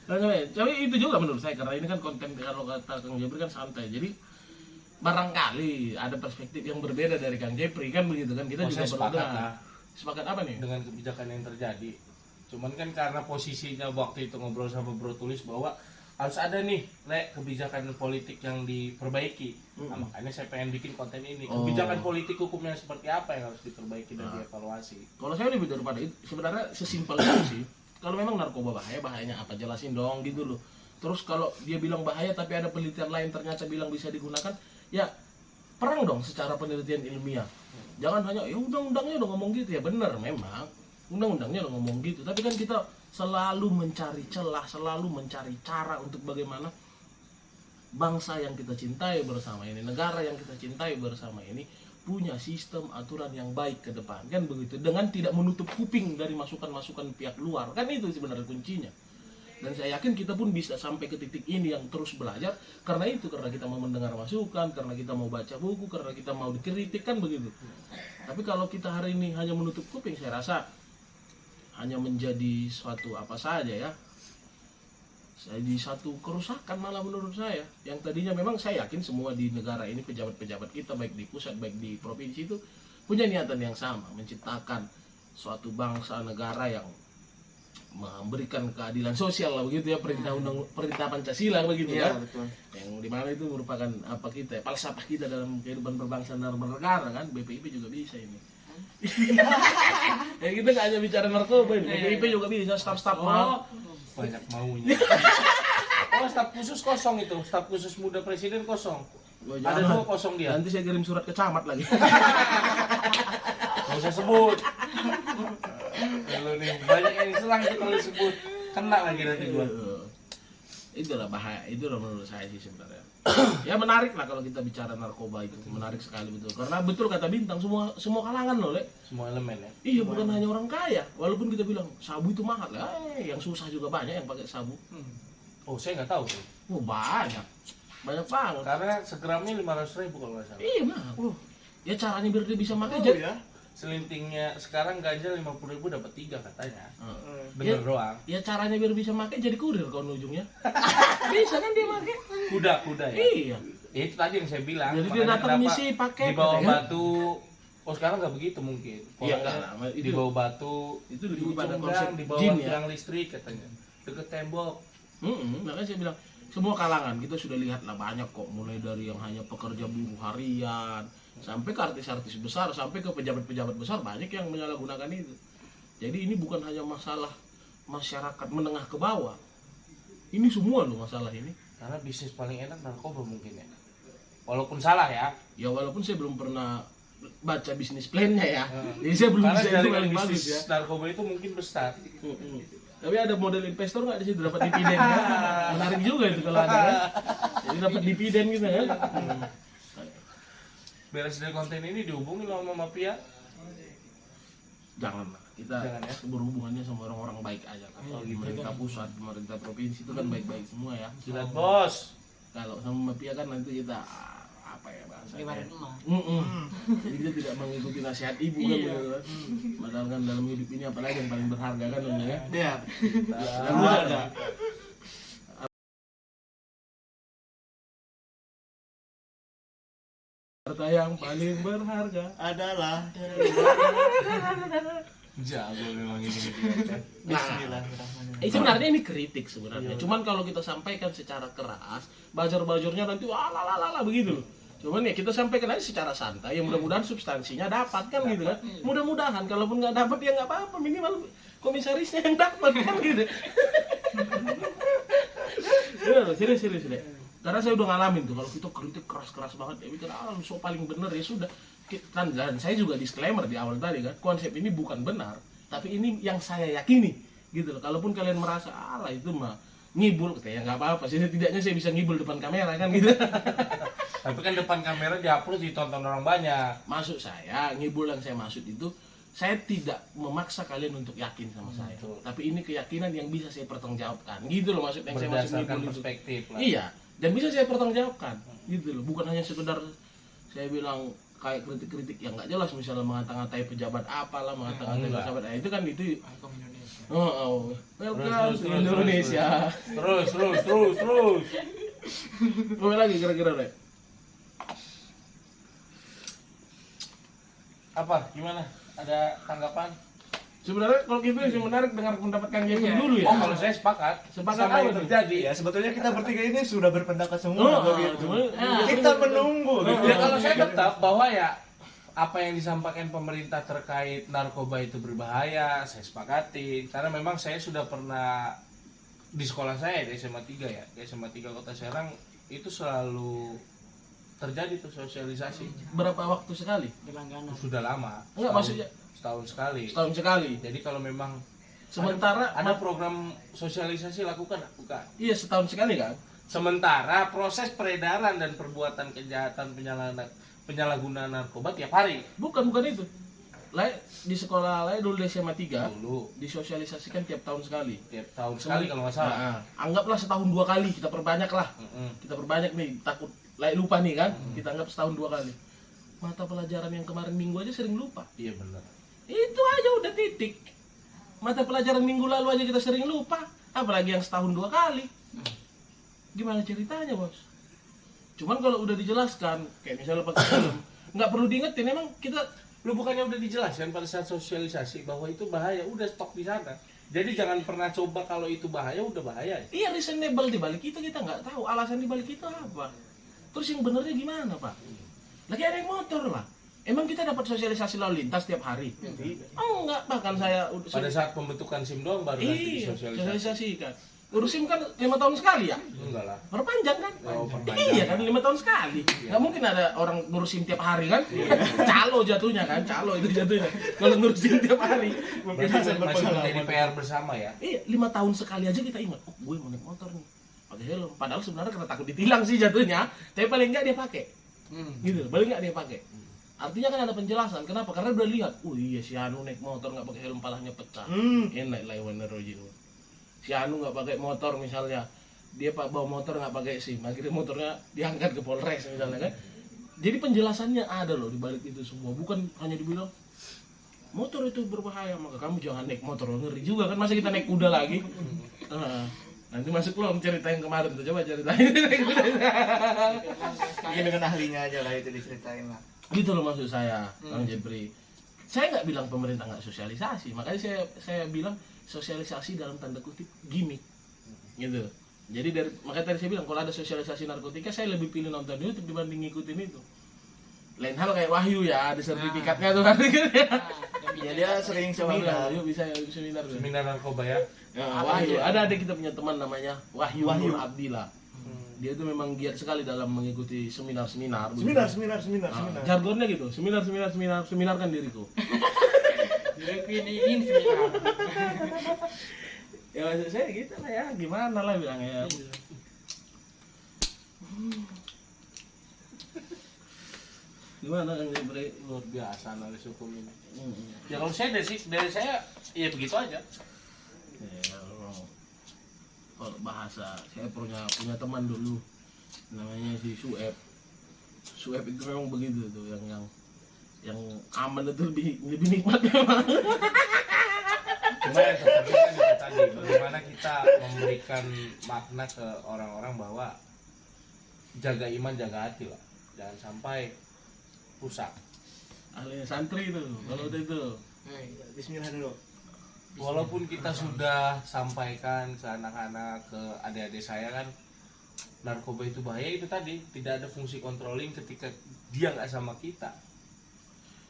Tapi itu juga menurut saya, karena ini kan konten, kalau kata Kang Jepri kan santai. Jadi barangkali ada perspektif yang berbeda dari Kang Jepri kan begitu kan, kita Oh, juga saya perlu sepakat dengar. lah Sepakat apa nih? dengan kebijakan yang terjadi. Cuman kan karena posisinya waktu itu ngobrol sama Bro Tulis bahwa harus ada nih kebijakan politik yang diperbaiki. Nah, makanya saya pengen bikin konten ini. Kebijakan politik hukumnya seperti apa yang harus diperbaiki dan dievaluasi. Kalau saya lebih daripada itu, sebenarnya sesimpel itu sih. Kalau memang narkoba bahaya, bahayanya apa? Jelasin dong gitu loh. Terus kalau dia bilang bahaya tapi ada penelitian lain ternyata bilang bisa digunakan, ya perang dong secara penelitian ilmiah. Jangan hanya ya undang-undangnya udah ngomong gitu, ya benar memang undang-undangnya udah ngomong gitu, tapi kan kita selalu mencari celah, selalu mencari cara untuk bagaimana bangsa yang kita cintai bersama ini, negara yang kita cintai bersama ini punya sistem aturan yang baik ke depan, kan begitu, dengan tidak menutup kuping dari masukan-masukan pihak luar, kan itu sebenarnya kuncinya. Dan saya yakin kita pun bisa sampai ke titik ini yang terus belajar karena itu, karena kita mau mendengar masukan, karena kita mau baca buku, karena kita mau dikritik, kan begitu. Tapi kalau kita hari ini hanya menutup kuping, saya rasa hanya menjadi suatu apa saja ya, jadi satu kerusakan malah menurut saya. Yang tadinya memang saya yakin semua di negara ini, pejabat-pejabat kita baik di pusat baik di provinsi itu punya niatan yang sama, menciptakan suatu bangsa negara yang memberikan keadilan sosial lah begitu ya, perintah Pancasila begitu Iya, kan, betul. yang dimana itu merupakan apa kita, falsafah kita dalam kehidupan berbangsa dan bernegara kan. BPIP juga bisa ini. Ya kita nggak hanya bicara narkoba ini, BPIP juga bisa, staf-staf mah. Banyak maunya. Oh, staf khusus kosong itu, staf khusus muda presiden kosong. Ada 2 kosong dia. Nanti saya kirim surat ke camat lagi. Gak usah sebut. Kalau nih banyak yang diserang sih kalau disebut, kena lagi nanti gua. Itulah bahaya, itulah menurut saya sih sebenarnya. Ya menarik lah kalau kita bicara narkoba itu, menarik sekali betul. Karena betul kata Bintang, semua kalangan loh, Le. Semua elemen ya. Iya, bukan hanya orang kaya. Walaupun kita bilang sabu itu mahal, yang susah juga banyak yang pakai sabu. Oh, saya nggak tahu tuh. Oh, banyak banget. Karena segramnya 500.000 kalau nggak salah. Iya mahal. Ya caranya biar dia bisa makai Oh, jadi. ya. Selintingnya sekarang ganja 50.000 dapat 3 katanya. Hmm. Bener doang. Ya caranya biar bisa makai jadi kurir kawan ujungnya. Bisa kan dia pakai? Kuda ya. Iya. Ya, itu tadi yang saya bilang. Jadi dia Makanya datang kenapa misi pakai di bawah gitu kan? batu. Oh, sekarang nggak begitu mungkin. Iya, Pokoknya enggak lah. di Itu bawah batu, itu di lebih pada ujung konsep gang, di bawah jin ya. tiang listrik katanya. Deket tembok. Makanya saya bilang semua kalangan kita sudah lihat lah banyak kok, mulai dari yang hanya pekerja buruh harian sampai ke artis-artis besar, sampai ke pejabat-pejabat besar, banyak yang menyalahgunakan itu. Jadi ini bukan hanya masalah masyarakat menengah ke bawah, ini semua loh masalah ini. Karena bisnis paling enak narkoba mungkin ya. Walaupun salah ya. Ya walaupun saya belum pernah baca bisnis plan-nya ya, jadi saya belum Karena bisa itu dari paling bisnis bagus ya. narkoba itu mungkin besar. Tapi ada model investor nggak di situ dapat dividen kan? Menarik juga itu kalau ada kan. Jadi dapat dividen gitu kan. Beres dari konten ini dihubungi sama mafia. Jangan lah, kita Jangan ya. berhubungannya sama orang-orang baik aja kan. Oh, gitu Pemerintah pusat, pemerintah provinsi itu kan baik-baik semua ya. Silat bos. Kalau sama mafia kan nanti kita apa ya Ibarat bahasanya? emak. Jadi kita tidak mengikuti nasihat ibu kan begitu kan. Padahal kan dalam hidup ini apalagi yang paling berharga kan ya. Iya. Lalu ada harta yang paling berharga. Adalah Jago memang ini. Bismillahirrahmanirrahim. Sebenarnya ini kritik sebenarnya. Cuman kalau kita sampaikan secara keras, buzzer-buzzernya nanti wah begitu loh. Cuman ya kita sampaikan aja secara santai, ya mudah-mudahan substansinya dapat kan gitu kan. Mudah-mudahan, kalaupun nggak dapat ya nggak apa-apa, minimal komisarisnya yang dapat kan gitu. Ya, serius. Karena saya udah ngalamin tuh, kalau kita kritik keras-keras banget, ya mikir lu so paling bener ya sudah. Dan saya juga disclaimer di awal tadi kan, konsep ini bukan benar, tapi ini yang saya yakini. gitu loh. Kalaupun kalian merasa alah itu mah ngibul, ya nggak apa-apa sih, setidaknya saya bisa ngibul depan kamera kan gitu. Tapi kan depan kamera diupload ditonton orang banyak. Maksud saya, ngibul yang saya maksud itu, saya tidak memaksa kalian untuk yakin sama saya. Betul. Tapi ini keyakinan yang bisa saya pertanggungjawabkan. Gitu loh maksud yang saya maksud Berdasarkan ngibul itu. perspektif lah. Iya, dan bisa saya pertanggungjawabkan. Gitu loh, bukan hanya sekedar saya bilang kayak kritik-kritik yang nggak jelas, misalnya mengata-ngatai pejabat apalah, mengata-ngatai enggak. pejabat. Nah, itu kan itu Welcome Indonesia. welcome to Indonesia. Terus. Apa lagi kira-kira, Rek? Apa? Gimana? Ada tanggapan? Sebenarnya kalau gitu yang menarik dengar pendapat Kang Jepri Iya. dulu ya. Oh, kalau saya sepakat. Sepakat Sama apa yang tuh? terjadi. Ya sebetulnya kita bertiga ini sudah berpendapat semua begitu. cuma- Kita menunggu gitu. Ya kalau saya tetap bahwa ya apa yang disampaikan pemerintah terkait narkoba itu berbahaya, saya sepakati. Karena memang saya sudah pernah di sekolah saya di SMA 3 ya, di SMA 3 Kota Serang itu selalu terjadi tuh sosialisasi. Berapa waktu sekali? Berlangganan. Sudah lama. Enggak, maksudnya setahun sekali. setahun sekali. Jadi kalau memang Sementara ada program sosialisasi lakukan. iya setahun sekali kan? Sementara proses peredaran dan perbuatan kejahatan penyalahgunaan narkoba tiap hari. Bukan itu. Di sekolah lain dulu di SMA 3 Dulu disosialisasikan tiap tahun sekali. tiap tahun sekali kalau nggak salah. Nah, anggaplah setahun 2 kali, kita perbanyak lah. Mm-mm. Kita perbanyak nih, takut lupa nih kan. Kita anggap setahun 2 kali. Mata pelajaran yang kemarin minggu aja sering lupa. Iya benar. Itu aja udah titik. Mata pelajaran minggu lalu aja kita sering lupa, apalagi yang setahun 2 kali. Gimana ceritanya, Bos? Cuman kalau udah dijelaskan, kayak misalnya pakai film, nggak perlu diingetin, emang kita Lu bukannya udah dijelaskan pada saat sosialisasi bahwa itu bahaya, udah stop di sana. Jadi jangan pernah coba kalau itu bahaya, udah bahaya. iya reasonable di balik itu, kita nggak tahu alasan di balik itu apa. Terus yang benernya gimana, Pak? Lagi ada yang motor lah. Emang kita dapat sosialisasi lalu lintas tiap hari? Oh enggak, bahkan saya Pada saat pembentukan SIM doang baru nanti iya, disosialisasi. sosialisasikan. Urus SIM kan 5 tahun sekali ya? Enggak lah. Perpanjang kan? Oh, perpanjang. Iya kan 5 tahun sekali. Nggak mungkin ada orang ngurusin tiap hari kan? Calo jatuhnya kan? Calo itu jatuhnya. Kalau ngurusin tiap hari. Berarti masih menjadi PR bersama ya. Iya, 5 tahun sekali aja kita ingat. Oh, gue mau naik motor nih. Pakai helm. Padahal sebenarnya karena takut ditilang sih jatuhnya. Tapi paling nggak dia pakai. Gitu. Paling nggak dia pakai. Artinya kan ada penjelasan. Kenapa? Karena udah lihat. Oh iya si Anu naik motor nggak pakai helm palanya pecah. Enak lah Warner Rojin. Si Anu nggak pakai motor misalnya, dia bawa motor nggak pakai SIM, akhirnya motornya diangkat ke Polres misalnya kan. Jadi penjelasannya ada loh di balik itu semua, bukan hanya dibilang motor itu berbahaya maka kamu jangan naik motor. Ngeri juga kan, masa kita naik kuda lagi. Nanti masuk lo cerita yang kemarin tuh, coba ceritain. Mungkin dengan ahlinya aja lah itu diceritain lah. Gitu loh maksud saya, Bang Jepri. Saya nggak bilang pemerintah nggak sosialisasi, makanya saya bilang sosialisasi dalam tanda kutip gimmick, gitu. Jadi makanya tadi saya bilang kalau ada sosialisasi narkotika, saya lebih pilih nonton YouTube dibanding ngikutin itu. Lain hal kayak Wahyu ya, ada sertifikatnya tuh kan. Ya dia sering seminar. Yuk bisa seminar. Seminar narkoba ya. Ya, Wahyu, ada kita punya teman namanya Wahyu Nur Abdillah. Dia itu memang giat sekali dalam mengikuti seminar-seminar. Seminar. Jargonnya gitu, seminarkan diriku. Ini seminar. Ya maksud saya gitu lah ya, gimana lah bilangnya. Gimana Kang Jepri? Luar biasa analis hukum ini. Ya kalau saya dari saya ya begitu aja. Ya, kalau bahasa saya punya teman dulu namanya si Sueb. Sueb itu memang begitu tuh yang aman itu lebih nikmat memang. Cuma yang seperti kan itu tadi, bagaimana kita memberikan makna ke orang-orang bahwa jaga iman, jaga hati lah, jangan sampai rusak. Ahli santri itu, kalau itu. Bismillah dulu. Walaupun kita sudah sampaikan ke anak-anak, ke adik-adik saya kan, narkoba itu bahaya, itu tadi tidak ada fungsi controlling ketika dia nggak sama kita.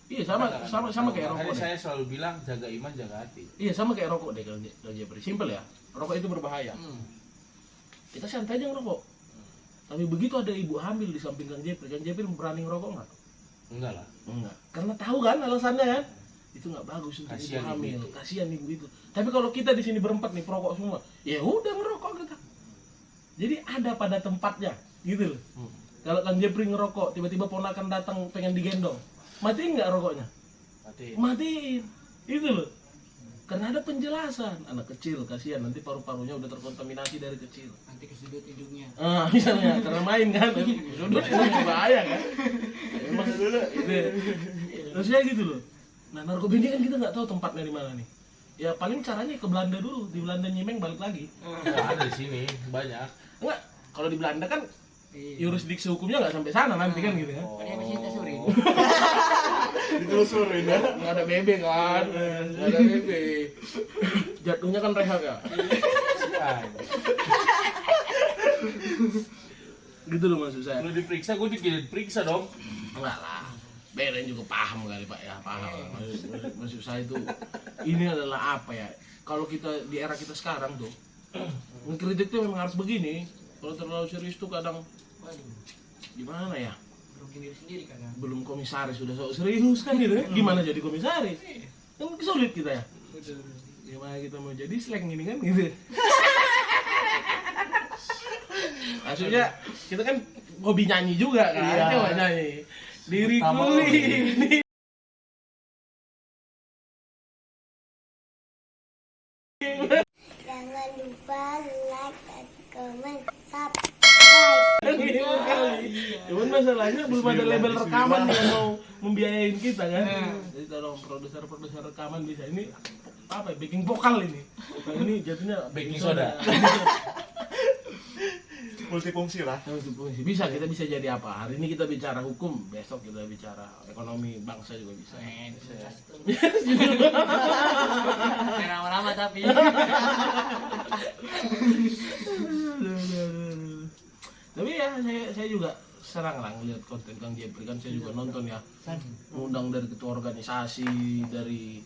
Iya sama kayak rokok. Makanya saya selalu bilang jaga iman, jaga hati. Iya sama kayak rokok deh kalau Jepri. Simpel ya. Rokok itu berbahaya. Kita santai aja ngerokok. Tapi begitu ada ibu hamil di samping Kang Jepri berani ngerokok nggak? Enggak lah. Enggak. Karena tahu kan alasannya kan. itu nggak bagus untuk Kasihan ibu hamil, ibu. kasihan ibu itu. Tapi kalau kita di sini berempat nih perokok semua, ya udah ngerokok kita. Jadi ada pada tempatnya, gitu loh. Kalau Kang Jepri ngerokok, tiba-tiba ponakan datang pengen digendong, matiin nggak rokoknya? Matiin, itu loh. Karena ada penjelasan, anak kecil kasihan nanti paru-parunya udah terkontaminasi dari kecil. Nanti kesudut hidungnya. Misalnya karena main kan, sudut itu bahaya kan. Emang dulu, terus ya gitu loh. Nah narkoba ini kan kita nggak tahu tempatnya di mana nih. Ya paling caranya ke Belanda dulu, di Belanda nyimeng balik lagi. Nggak ada di sini banyak. Enggak, kalau di Belanda kan Iya. yurisdiksi hukumnya nggak sampai sana nanti kan gitu kan. Kan yang masih ditelusurin. Ditelusurin ya. Nggak ada BB kan, nggak ada BB. Jatuhnya kan rehab ya. Kasihan. Gitu loh maksud saya. Kalau diperiksa, gue diperiksa dong. Enggak lah. BRN juga paham kali Pak ya, paham. Maksud saya itu ini adalah apa ya? Kalau kita di era kita sekarang tuh ngekritik tuh memang harus begini. Kalau terlalu serius tuh kadang Waduh, gimana ya? merugikan diri sendiri kadang. Belum komisaris sudah sok serius kan gitu kan? Gimana jadi komisaris? Kan sulit kita ya. Gimana kita mau jadi slang ini kan gitu. Maksudnya kita kan hobi nyanyi juga kan? Iya. Coba nyanyi. Diriku Pertama ini Jangan lupa like dan komen subscribe. cuman masalahnya belum ada label rekaman yang mau membiayain kita kan. Jadi tolong produser rekaman bisa ini apa ya, backing vokal ini. Nah, ini jatuhnya Baking soda. Multifungsi lah. Bisa, kita bisa jadi apa? Hari ini kita bicara hukum, besok kita bicara ekonomi bangsa juga bisa. Lama-lama tapi. Tapi ya saya juga serang lah ngeliat konten Kang Jepri kan, saya juga nonton ya. Undang dari ketua organisasi, dari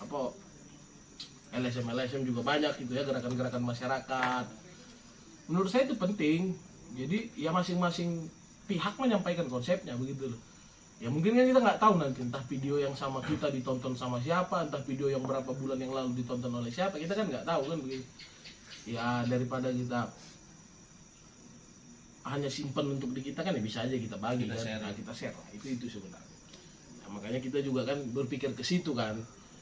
apa LSM juga banyak gitu ya, gerakan-gerakan masyarakat. Menurut saya itu penting. Jadi ya masing-masing pihak menyampaikan konsepnya begitu loh. Ya mungkin kan kita nggak tahu nanti entah video yang sama kita ditonton sama siapa, entah video yang berapa bulan yang lalu ditonton oleh siapa, kita kan nggak tahu kan begitu. Ya daripada kita hanya simpen untuk di kita kan, ya bisa aja kita bagi Kita kan. share. Nah, kita share lah, itu sebenarnya. Nah, makanya kita juga kan berpikir ke situ kan.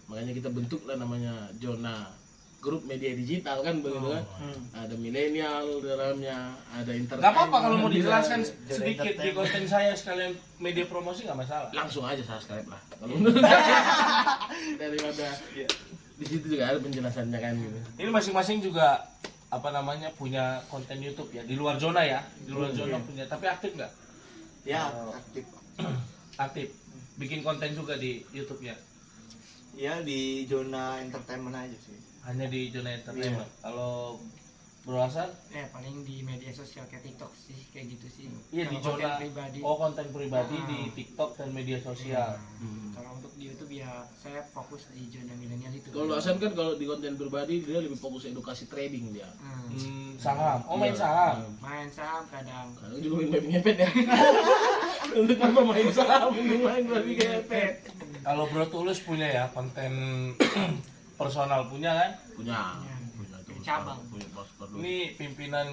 Makanya kita bentuk lah namanya zona grup media digital kan begitu kan. Ada milenial dalamnya, ada internet. Nggak apa-apa kalau mau dijelaskan Jadi sedikit di entertainment. konten saya sekalian media promosi nggak masalah. Langsung aja subscribe lah. Kalau menurut saya daripada di situ juga ada penjelasannya kan gitu. Ini masing-masing juga apa namanya punya konten YouTube ya di luar zona ya, di luar zona punya. Tapi aktif nggak? Ya, aktif. Aktif. Bikin konten juga di YouTube ya. Ya di zona entertainment aja sih. Hanya di zona entertainment. Kalau Bro Hasan, Paling di media sosial kayak TikTok sih, kayak gitu sih. iya di Kalau konten zona pribadi. konten pribadi di TikTok dan media sosial. Kalau untuk di YouTube ya saya fokus di zona milenial itu. Kalau Hasan kan kalau di konten pribadi dia lebih fokus edukasi trading dia. Saham. Oh main saham. Main saham kadang. Kadang juga main babi ngepet ya. Untuk apa main saham, untuk main babi ngepet. Kalau Bro Tulus punya ya konten personal punya kan? Punya tuh. Cabang. Punya poster dulu. Ini pimpinan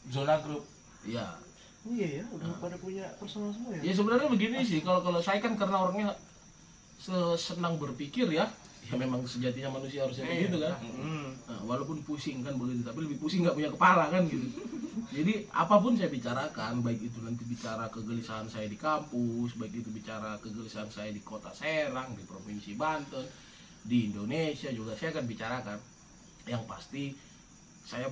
zona grup. Iya. Oh iya ya, udah pada punya personal semua ya. Ya sebenarnya begini sih, kalau saya kan karena orangnya senang berpikir ya. Ya memang sejatinya manusia harusnya begitu kan. Nah, walaupun pusing kan begitu, tapi lebih pusing nggak punya kepala kan gitu. Jadi apapun saya bicarakan, baik itu nanti bicara kegelisahan saya di kampus, baik itu bicara kegelisahan saya di kota Serang, di provinsi Banten, di Indonesia juga saya akan bicarakan. Yang pasti saya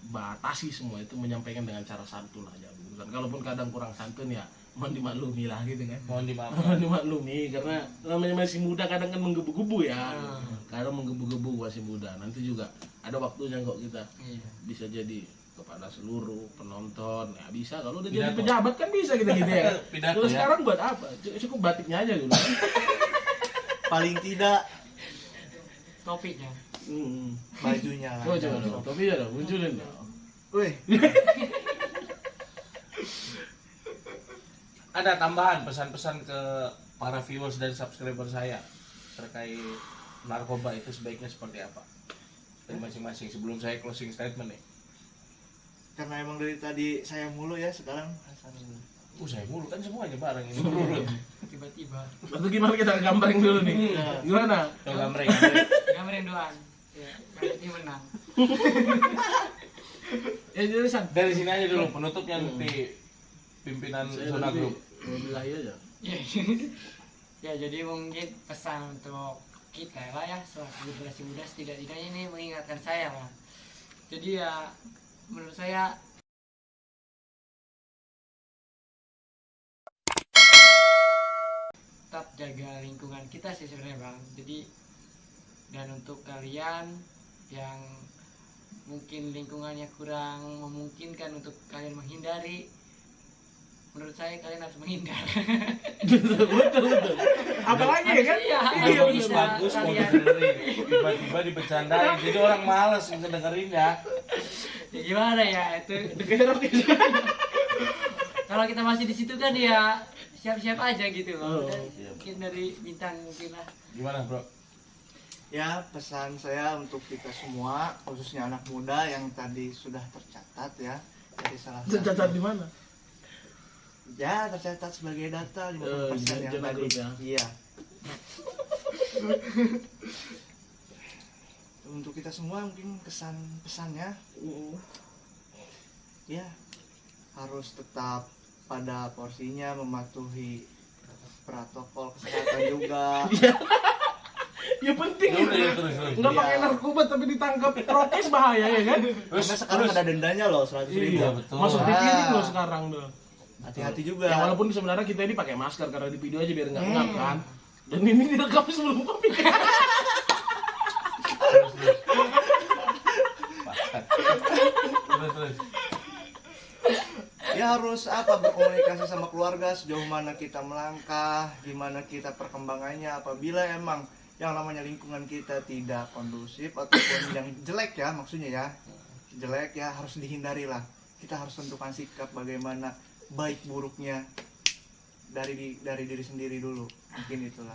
batasi semua itu menyampaikan dengan cara santun aja. Dan kalaupun kadang kurang santun ya mohon dimaklumi lah gitu kan. Mohon dimaafkan. Mohon dimaklumi karena namanya masih muda kadang kan menggebu-gebu ya. Kadang menggebu-gebu masih muda. Nanti juga ada waktunya kok kita bisa jadi kepada seluruh penonton. Ya bisa kalau udah jadi Pidato. pejabat kan bisa kita gitu ya. Pidato Kalau ya. sekarang buat apa? Cukup batiknya aja dulu. Paling tidak Topiknya. bajunya lah. Coba dong. Tapi ya dong munculin dong. Wih, Ada tambahan pesan-pesan ke para viewers dan subscriber saya. terkait narkoba itu sebaiknya seperti apa dari masing-masing sebelum saya closing statement nih? Karena emang dari tadi saya mulu ya, sekarang Hasan dulu. Saya mulu kan semuanya bareng ini berurut. Tiba-tiba Lalu gimana kita gambarin dulu nih? Gimana? Gambreng. gambarin doang ya, nanti menang. Ya jadi San. Dari sini aja dulu penutupnya nanti pimpinan zona grup. Mobilahi aja. Ya jadi mungkin pesan untuk kita lah ya selaku generasi muda, setidaknya ini mengingatkan saya lah. Jadi ya menurut saya tetap jaga lingkungan kita sih sebenarnya Bang. Jadi dan untuk kalian yang mungkin lingkungannya kurang memungkinkan untuk kalian menghindari, menurut saya kalian harus menghindar. Betul. Apalagi ya kan? Iya, Bagus mau kalian. dengerin, tiba-tiba dibercandain, jadi orang males dengerin ya. Ya gimana ya itu? Kalau kita masih di situ kan ya siap-siap aja gitu loh. Dan mungkin dari bintang mungkin lah. Gimana bro? Ya, pesan saya untuk kita semua, khususnya anak muda yang tadi sudah tercatat ya, dari salah satu. Tercatat di mana? Ya, tercatat sebagai data 50% yang zona tadi. grup ya? Iya. Untuk kita semua mungkin pesannya ya harus tetap pada porsinya, mematuhi protokol kesehatan juga. Ya penting Ya udah, ya, itu. terus. Nggak pakai narkoba tapi ditangkap prokes bahaya ya kan? Karena sekarang ada dendanya loh 100.000. Iya, betul. Masuk Ah. dipiring loh sekarang tuh. Hati-hati juga. Ya walaupun sebenarnya kita ini pakai masker karena di video aja biar nggak ngap kan. Dan ini direkam sebelum covid. Terus. Ya harus berkomunikasi sama keluarga sejauh mana kita melangkah, gimana kita perkembangannya apabila emang yang namanya lingkungan kita tidak kondusif ataupun yang jelek ya, maksudnya ya jelek ya harus dihindari lah. Kita harus tentukan sikap bagaimana baik buruknya dari diri sendiri dulu, mungkin itulah.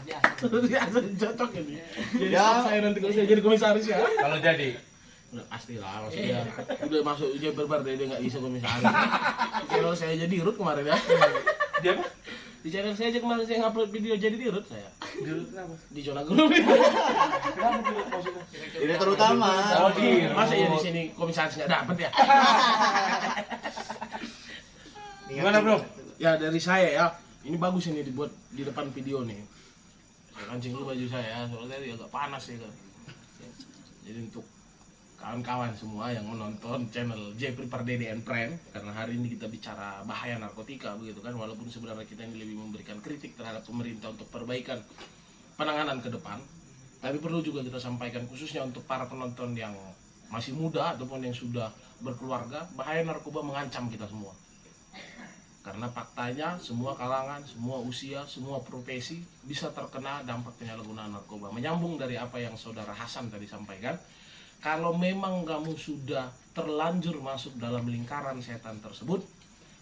Biasa. Cocok ini. Jadi Ya. saya nanti kalau saya jadi komisaris ya. Kalau jadi Udah pasti lah maksudnya. Udah masuk ujian berbar dia nggak bisa komisaris. Kalau saya jadi dirut kemarin ya. dia apa? Di channel saya aja kemarin saya ngupload video jadi dirut saya. Dirut kenapa? Di zona grup. Kenapa dirut maksudnya? Ini terutama. Oh, dirut. Masa ya di sini komisaris nggak dapet ya? Gimana, bro? Ya dari saya ya. Ini bagus ini dibuat di depan video nih. Saya kancing dulu baju saya ya, soalnya tadi agak panas ya kan. Jadi untuk kawan-kawan semua yang menonton channel J Prepare DDN Prime, karena hari ini kita bicara bahaya narkotika begitu kan, walaupun sebenarnya kita ini lebih memberikan kritik terhadap pemerintah untuk perbaikan penanganan ke depan, tapi perlu juga kita sampaikan khususnya untuk para penonton yang masih muda ataupun yang sudah berkeluarga, bahaya narkoba mengancam kita semua. Karena faktanya semua kalangan, semua usia, semua profesi bisa terkena dampak penyalahgunaan narkoba. Menyambung dari apa yang saudara Hasan tadi sampaikan, kalau memang kamu sudah terlanjur masuk dalam lingkaran setan tersebut,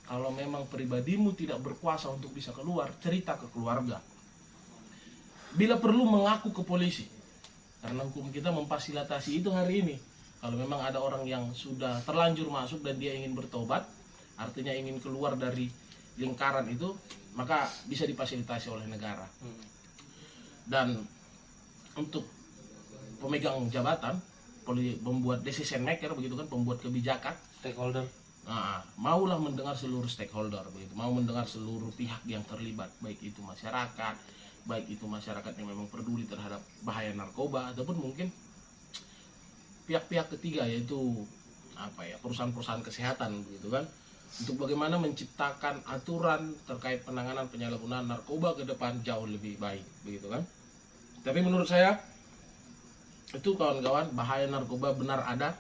kalau memang pribadimu tidak berkuasa untuk bisa keluar, cerita ke keluarga. Bila perlu mengaku ke polisi, karena hukum kita memfasilitasi itu hari ini. Kalau memang ada orang yang sudah terlanjur masuk dan dia ingin bertobat, artinya ingin keluar dari lingkaran itu, maka bisa difasilitasi oleh negara. Dan untuk pemegang jabatan, membuat decision maker begitu kan, pembuat kebijakan, Stakeholder. nah, maulah mendengar seluruh stakeholder begitu, mau mendengar seluruh pihak yang terlibat, baik itu masyarakat, baik itu masyarakat yang memang peduli terhadap bahaya narkoba, ataupun mungkin pihak-pihak ketiga, yaitu perusahaan-perusahaan kesehatan begitu kan, untuk bagaimana menciptakan aturan terkait penanganan penyalahgunaan narkoba ke depan jauh lebih baik begitu kan. Tapi menurut saya itu kawan-kawan, bahaya narkoba benar ada,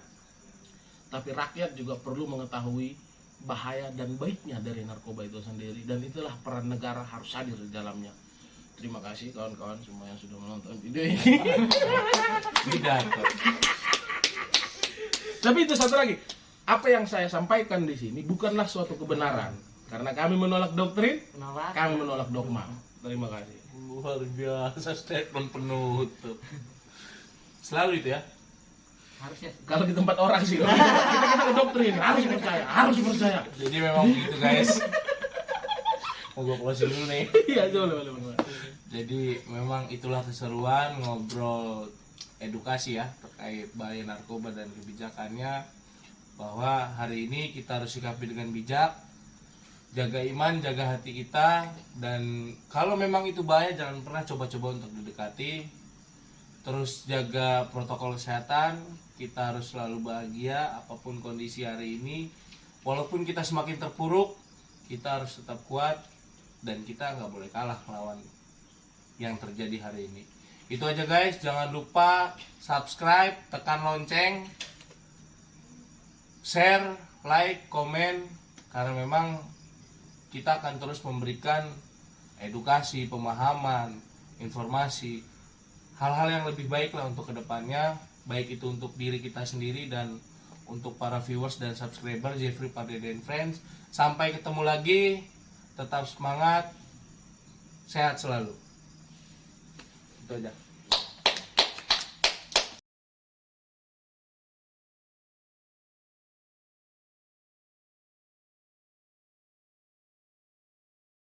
tapi rakyat juga perlu mengetahui bahaya dan baiknya dari narkoba itu sendiri, dan itulah peran negara harus hadir di dalamnya. Terima kasih kawan-kawan semua yang sudah menonton video ini. Tapi itu satu lagi, apa yang saya sampaikan di sini bukanlah suatu kebenaran, karena kami menolak doktrin, kami menolak dogma. Terima kasih. Luar biasa statement penutup. Selalu itu ya. Harusnya Kalau di tempat orang sih, kalau kita ke doktrin harus percaya. Jadi memang begitu guys. Mau gue closing dulu nih. Iya, boleh. Jadi memang itulah keseruan ngobrol edukasi ya terkait bahaya narkoba dan kebijakannya, bahwa hari ini kita harus sikapi dengan bijak, jaga iman, jaga hati kita, dan kalau memang itu bahaya jangan pernah coba-coba untuk didekati. Terus jaga protokol kesehatan, kita harus selalu bahagia apapun kondisi hari ini. Walaupun kita semakin terpuruk, kita harus tetap kuat dan kita nggak boleh kalah melawan yang terjadi hari ini. Itu aja guys, jangan lupa subscribe, tekan lonceng, share, like, komen, karena memang kita akan terus memberikan edukasi, pemahaman, informasi, hal-hal yang lebih baik lah untuk kedepannya, baik itu untuk diri kita sendiri dan untuk para viewers dan subscriber Jeffrey Pardede and Friends. Sampai ketemu lagi, tetap semangat, sehat selalu. Itu aja.